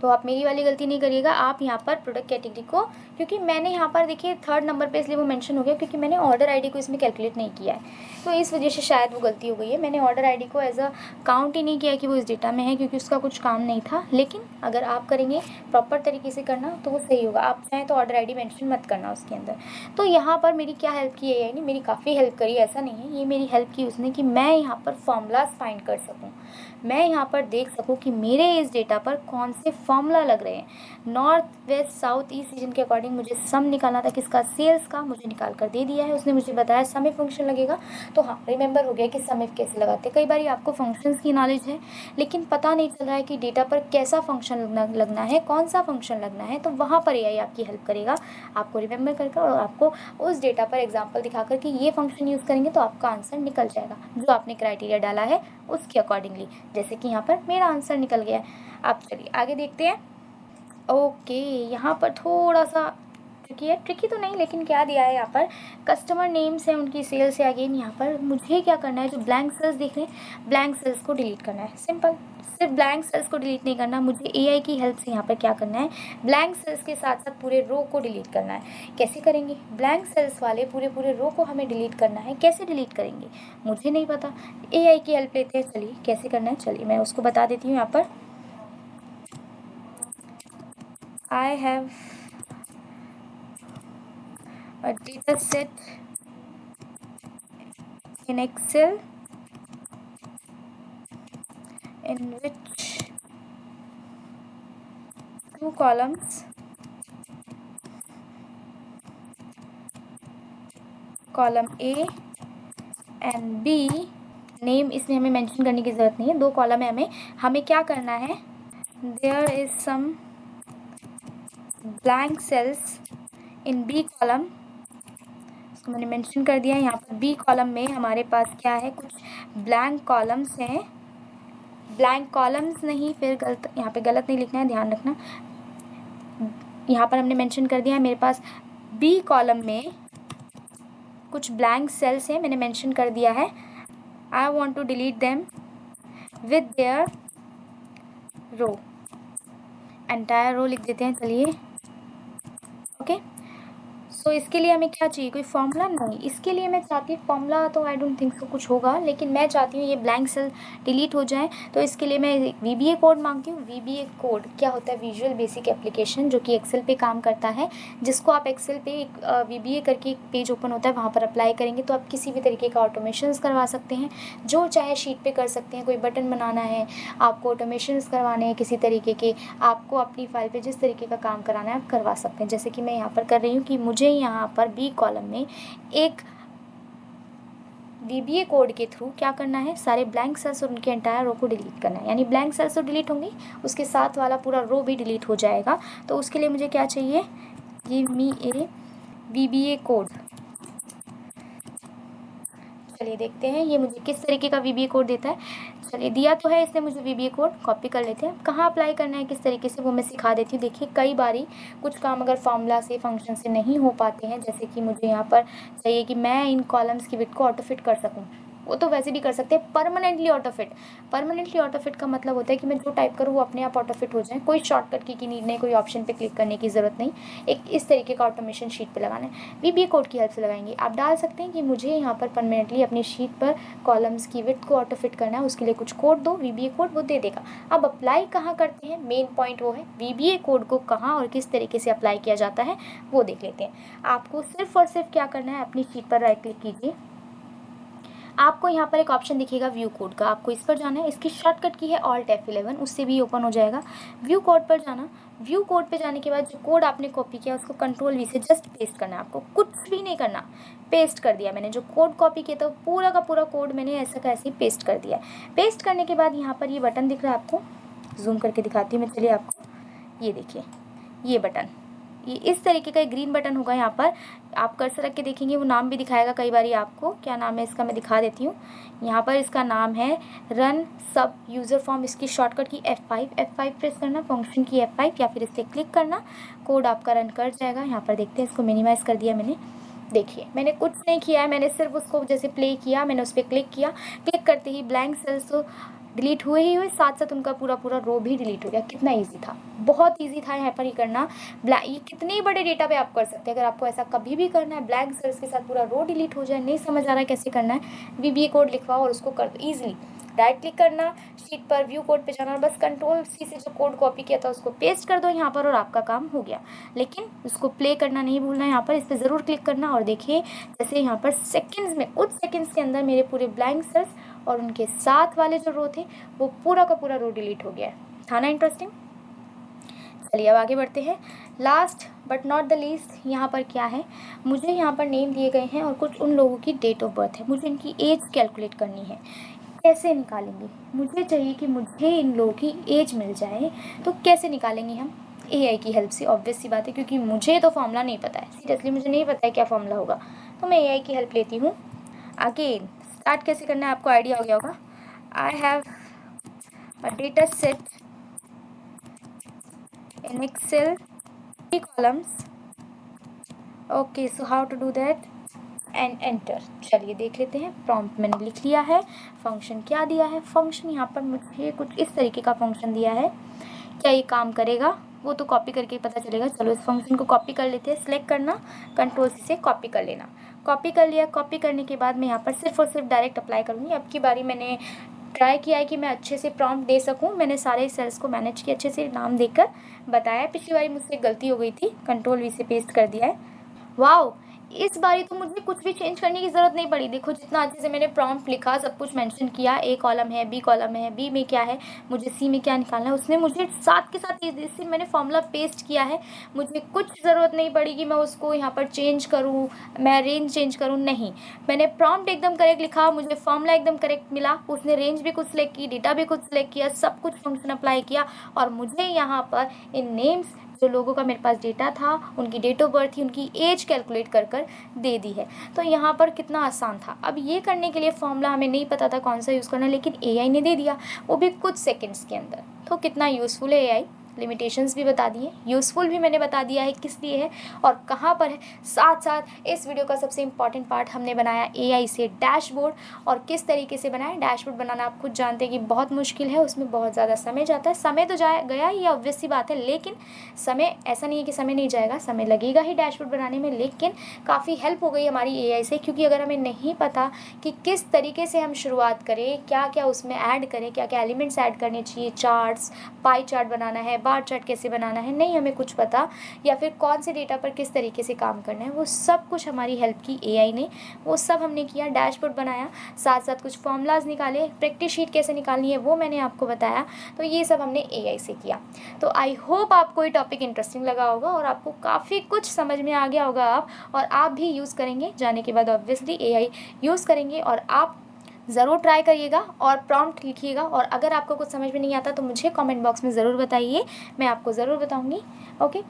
तो आप मेरी वाली गलती नहीं करिएगा, आप यहाँ पर प्रोडक्ट कैटेगरी को, क्योंकि मैंने यहाँ पर देखिए 3rd नंबर पे इसलिए वो मेंशन हो गया क्योंकि मैंने ऑर्डर आईडी को इसमें कैलकुलेट नहीं किया है, तो इस वजह से शायद वो गलती हो गई है, मैंने ऑर्डर आईडी को एज अ काउंट ही नहीं किया कि वो इस डेटा में है, क्योंकि उसका कुछ काम नहीं था। लेकिन अगर आप करेंगे प्रॉपर तरीके से करना तो वो सही होगा, आप चाहें तो ऑर्डर आई डी मेंशन मत करना उसके अंदर। तो यहाँ पर मेरी क्या हेल्प की है, यानी मेरी काफ़ी हेल्प करी, ऐसा नहीं है, ये मेरी हेल्प की उसने कि मैं यहाँ पर फॉर्मूलाज फाइंड कर सकूँ, मैं यहाँ पर देख सकूँ कि मेरे इस डेटा पर कौन से फॉर्मूला लग रहे हैं। North west south east region के अकॉर्डिंग मुझे सम निकालना था, किसका, सेल्स का, मुझे निकाल कर दे दिया है उसने, मुझे बताया सम इफ फंक्शन लगेगा, तो हाँ रिमेंबर हो गया कि सम इफ कैसे लगाते हैं। कई बार आपको फंक्शंस की नॉलेज है लेकिन पता नहीं चल रहा है कि डेटा पर कैसा फंक्शन लगना है, कौन सा फंक्शन लगना है, तो वहाँ पर एआई आपकी हेल्प करेगा आपको रिमेंबर करके, और आपको उस डेटा पर एग्जाम्पल दिखाकर कि ये फंक्शन यूज़ करेंगे तो आपका आंसर निकल जाएगा जो आपने क्राइटेरिया डाला है उसके अकॉर्डिंगली, जैसे कि यहाँ पर मेरा आंसर निकल गया है। अब चलिए आगे देखते हैं। ओके, यहाँ पर थोड़ा सा ट्रिकी है, ट्रिकी तो नहीं लेकिन क्या दिया है यहाँ पर, कस्टमर नेम्स है उनकी, सेल्स है, अगेन यहाँ पर मुझे क्या करना है, जो ब्लैंक सेल्स दिख रहे हैं ब्लैंक सेल्स को डिलीट करना है, सिंपल, सिर्फ ब्लैंक सेल्स को डिलीट नहीं करना, मुझे एआई की हेल्प से यहाँ पर क्या करना है, ब्लैंक सेल्स के साथ साथ पूरे रो को डिलीट करना है। कैसे करेंगे, ब्लैंक सेल्स वाले पूरे रो को हमें डिलीट करना है, कैसे डिलीट करेंगे मुझे नहीं पता, एआई की हेल्प लेते हैं, चलिए कैसे करना है, चलिए मैं उसको बता देती हूँ। यहाँ पर I have a data set in Excel in which two columns, column A and B, name इसमें हमें मेंशन करने की ज़रूरत नहीं है, 2 कॉलम है, हमें क्या करना है, there is some blank cells in B column, इसको मैंने मेंशन कर दिया है। यहाँ पर बी कॉलम में हमारे पास क्या है, कुछ ब्लैंक कॉलम्स हैं, ब्लैंक कॉलम्स नहीं, फिर गलत, यहाँ पे गलत नहीं लिखना है, ध्यान रखना। यहाँ पर हमने मेंशन कर दिया है मेरे पास बी कॉलम में कुछ ब्लैंक सेल्स हैं, मैंने मेंशन कर दिया है। I want to delete them with their row, entire row लिख देते हैं, चलिए ओके। सो इसके लिए हमें क्या चाहिए, कोई फॉर्मूला नहीं, इसके लिए मैं चाहती हूँ फॉर्मूला तो आई डोंट थिंक सो कुछ होगा, लेकिन मैं चाहती हूँ ये ब्लैंक सेल डिलीट हो जाए। तो इसके लिए मैं VBA कोड मांगती हूँ। VBA कोड क्या होता है, विजुअल बेसिक एप्लीकेशन, जो कि एक्सेल पे काम करता है, जिसको आप एक्सेल पे एक VBA करके एक पेज ओपन होता है, वहाँ पर अप्लाई करेंगे तो आप किसी भी तरीके का ऑटोमेशंस करवा सकते हैं, जो चाहे शीट पे कर सकते हैं। कोई बटन बनाना है आपको, ऑटोमेशंस करवाने हैं किसी तरीके के, आपको अपनी फाइल पे जिस तरीके का काम कराना है आप करवा सकते हैं। जैसे कि मैं यहाँ पर कर रही हूँ कि मुझे यहाँ पर बी कॉलम में एक VBA कोड के थ्रू क्या करना है, सारे ब्लैंक सेल्स और उनके एंटायर रो को डिलीट करना है। यानी ब्लैंक सेल्स तो डिलीट होंगी, उसके साथ वाला पूरा रो भी डिलीट हो जाएगा। तो उसके लिए मुझे क्या चाहिए, गिव मी ए VBA कोड। चलिए देखते हैं ये मुझे किस तरीके का VBA कोड देता है। चलिए दिया तो है इसने मुझे VBA कोड, कॉपी कर लेते हैं। कहाँ अप्लाई करना है, किस तरीके से, वो मैं सिखा देती हूँ। देखिए कई बारी कुछ काम अगर फॉर्मूला से, फंक्शन से नहीं हो पाते हैं, जैसे कि मुझे यहाँ पर चाहिए कि मैं इन कॉलम्स की विड्थ को ऑटो फिट कर सकूँ, वो तो वैसे भी कर सकते हैं। Permanently auto fit, permanently auto fit का मतलब होता है कि मैं जो टाइप करूँ वो अपने आप ऑटो फिट हो जाए, कोई शॉर्टकट की नीड नहीं, कोई ऑप्शन पे क्लिक करने की ज़रूरत नहीं। एक इस तरीके का ऑटोमेशन शीट पे लगाना है, VBA कोड की हेल्प से लगाएंगे। आप डाल सकते हैं कि मुझे यहाँ पर परमानेंटली अपनी शीट पर कॉलम्स की विड्थ को ऑटो फिट करना है, उसके लिए कुछ कोड दो, VBA कोड वो दे देगा। अब अप्लाई कहाँ करते हैं, मेन पॉइंट वो है, VBA कोड को कहाँ और किस तरीके से अप्लाई किया जाता है वो देख लेते हैं। आपको सिर्फ और सिर्फ क्या करना है, अपनी शीट पर राइट क्लिक कीजिए, आपको यहाँ पर एक ऑप्शन दिखेगा व्यू कोड का, आपको इस पर जाना है। इसकी शॉर्टकट की है Alt F11, उससे भी ओपन हो जाएगा। व्यू कोड पर जाना, व्यू कोड पे जाने के बाद जो कोड आपने कॉपी किया उसको Ctrl V से जस्ट पेस्ट करना है, आपको कुछ भी नहीं करना। पेस्ट कर दिया मैंने, जो कोड कॉपी किया था पूरा का पूरा कोड मैंने ऐसा का ऐसे ही पेस्ट कर दिया। पेस्ट करने के बाद यहाँ पर ये बटन दिख रहा है, आपको जूम करके दिखाती हूँ मैं, चलिए आपको, ये देखिए ये बटन, ये इस तरीके का एक ग्रीन बटन होगा। यहाँ पर आप कर्सर रख के देखेंगे, वो नाम भी दिखाएगा कई बारी आपको, क्या नाम है इसका मैं दिखा देती हूँ। यहाँ पर इसका नाम है रन सब यूज़र फॉर्म, इसकी शॉर्टकट की F5 प्रेस करना, फंक्शन की F5 या फिर इस पर क्लिक करना, कोड आपका रन कर जाएगा। यहाँ पर देखते हैं, इसको मिनिमाइज़ कर दिया मैंने, देखिए मैंने कुछ नहीं किया है, मैंने सिर्फ उसको जैसे प्ले किया, मैंने उस पर क्लिक किया, क्लिक करते ही ब्लैंक सेल्स तो डिलीट हुए ही हुए, साथ साथ उनका पूरा पूरा रो भी डिलीट हो गया। कितना इजी था, बहुत इजी था यहाँ पर ये करना। ये कितने बड़े डेटा पे आप कर सकते हैं। अगर आपको ऐसा कभी भी करना है, ब्लैंक सेल्स के साथ पूरा रो डिलीट हो जाए, नहीं समझ आ रहा है कैसे करना है, VBA कोड लिखवाओ और उसको कर दो ईजिली। राइट क्लिक करना, शीट पर व्यू कोड पे जाना, बस Ctrl C से जो कोड कॉपी किया था उसको पेस्ट कर दो यहाँ पर और आपका काम हो गया। लेकिन उसको प्ले करना नहीं भूलना, यहाँ पर इस पर ज़रूर क्लिक करना। और देखिए जैसे यहाँ पर सेकंड्स में, कुछ सेकंड्स के अंदर मेरे पूरे ब्लैंक सेल्स और उनके साथ वाले जो रो थे वो पूरा का पूरा रो डिलीट हो गया है। था ना इंटरेस्टिंग। चलिए अब आगे बढ़ते हैं। Last but not the least, यहाँ पर क्या है, मुझे यहाँ पर नेम दिए गए हैं और कुछ उन लोगों की डेट ऑफ बर्थ है, मुझे इनकी एज कैलकुलेट करनी है। कैसे निकालेंगे, मुझे चाहिए कि मुझे इन लोगों की एज मिल जाए, तो कैसे निकालेंगे हम, AI की हेल्प से। ऑब्वियस सी बात है, क्योंकि मुझे तो फॉर्मूला नहीं पता है, सीरियसली मुझे नहीं पता है क्या फॉर्मूला होगा, तो मैं AI की हेल्प लेती हूँ। अगेन स्टार्ट कैसे करना है आपको आइडिया हो गया होगा। आई have a data set in Excel 3 columns. Okay, so how to do that? And enter. चलिए देख लेते हैं, प्रॉम्प्ट मैंने लिख लिया है। फंक्शन क्या दिया है, फंक्शन यहाँ पर मुझे कुछ इस तरीके का फंक्शन दिया है। क्या ये काम करेगा वो तो कॉपी करके पता चलेगा। चलो इस फंक्शन को कॉपी कर लेते हैं, सिलेक्ट करना, Ctrl C से कॉपी कर लेना। कॉपी कर लिया, कॉपी करने के बाद मैं यहाँ पर सिर्फ और सिर्फ डायरेक्ट अप्लाई करूँगी। अब की बारी मैंने ट्राई किया है कि मैं अच्छे से प्रॉम्प्ट दे सकूँ, मैंने सारे सेल्स को मैनेज किया, अच्छे से नाम देकर बताया। पिछली बारी मुझसे गलती हो गई थी, Ctrl V से पेस्ट कर दिया है। वाओ, इस बारी तो मुझे कुछ भी चेंज करने की ज़रूरत नहीं पड़ी। देखो जितना अच्छे से मैंने प्रॉम्प्ट लिखा, सब कुछ मेंशन किया, ए कॉलम है, बी कॉलम है, बी में क्या है, मुझे सी में क्या निकालना है, उसने मुझे साथ के साथ जैसे मैंने फॉर्मूला पेस्ट किया है, मुझे कुछ ज़रूरत नहीं पड़ी कि मैं उसको यहाँ पर चेंज करूँ, मैं रेंज चेंज करूँ, नहीं। मैंने प्रॉम्प्ट एकदम करेक्ट लिखा, मुझे फॉर्मूला एकदम करेक्ट मिला, उसने रेंज भी खुद सेलेक्ट की, डेटा भी खुद सेलेक्ट किया, सब कुछ फंक्शन अप्लाई किया, और मुझे यहाँ पर इन नेम्स जो लोगों का मेरे पास डेटा था, उनकी डेट ऑफ बर्थ थी, उनकी एज कैलकुलेट कर कर दे दी है। तो यहाँ पर कितना आसान था। अब ये करने के लिए फॉर्मूला हमें नहीं पता था कौन सा यूज़ करना है, लेकिन एआई ने दे दिया, वो भी कुछ सेकंड्स के अंदर। तो कितना यूज़फुल है एआई। लिमिटेशंस भी बता दिए, यूज़फुल भी मैंने बता दिया है किस लिए है और कहाँ पर है। साथ साथ इस वीडियो का सबसे इम्पॉर्टेंट पार्ट हमने बनाया एआई से डैशबोर्ड, और किस तरीके से बनाया। डैशबोर्ड बनाना आप खुद जानते हैं कि बहुत मुश्किल है, उसमें बहुत ज़्यादा समय जाता है। समय तो गया ही, ऑब्वियस सी बात है, लेकिन समय ऐसा नहीं है कि समय नहीं जाएगा, समय लगेगा ही डैशबोर्ड बनाने में, लेकिन काफ़ी हेल्प हो गई हमारी एआई से। क्योंकि अगर हमें नहीं पता कि किस तरीके से हम शुरुआत करें, क्या क्या उसमें ऐड करें, क्या क्या एलिमेंट्स ऐड करने चाहिए, चार्ट्स, पाई चार्ट बनाना है, बार चार्ट कैसे बनाना है, नहीं हमें कुछ पता, या फिर कौन से डेटा पर किस तरीके से काम करना है, वो सब कुछ हमारी हेल्प की एआई ने, वो सब हमने किया। डैशबोर्ड बनाया, साथ साथ कुछ फॉर्मूलाज निकाले, प्रैक्टिस शीट कैसे निकालनी है वो मैंने आपको बताया। तो ये सब हमने एआई से किया। तो आई होप आपको ये टॉपिक इंटरेस्टिंग लगा होगा और आपको काफ़ी कुछ समझ में आ गया होगा आप, और आप भी यूज़ करेंगे, जाने के बाद ऑब्वियसली एआई यूज़ करेंगे, और आप ज़रूर ट्राई करिएगा और प्रॉम्प्ट लिखिएगा। और अगर आपको कुछ समझ में नहीं आता तो मुझे कमेंट बॉक्स में ज़रूर बताइए, मैं आपको ज़रूर बताऊँगी। ओके,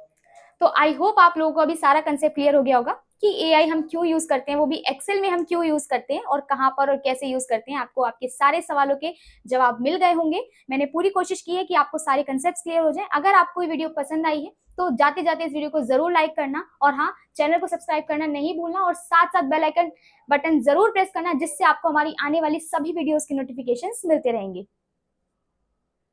तो आई होप आप लोगों को अभी सारा कंसेप्ट क्लियर हो गया होगा कि एआई हम क्यों यूज करते हैं, वो भी एक्सेल में हम क्यों यूज करते हैं और कहाँ पर और कैसे यूज करते हैं। आपको आपके सारे सवालों के जवाब मिल गए होंगे। मैंने पूरी कोशिश की है कि आपको सारे कंसेप्ट क्लियर हो जाए। अगर आपको ये वीडियो पसंद आई है तो जाते जाते इस वीडियो को जरूर लाइक करना, और हाँ, चैनल को सब्सक्राइब करना नहीं भूलना, और साथ साथ बेल आइकन बटन जरूर प्रेस करना, जिससे आपको हमारी आने वाली सभी वीडियोस की नोटिफिकेशंस मिलते रहेंगे।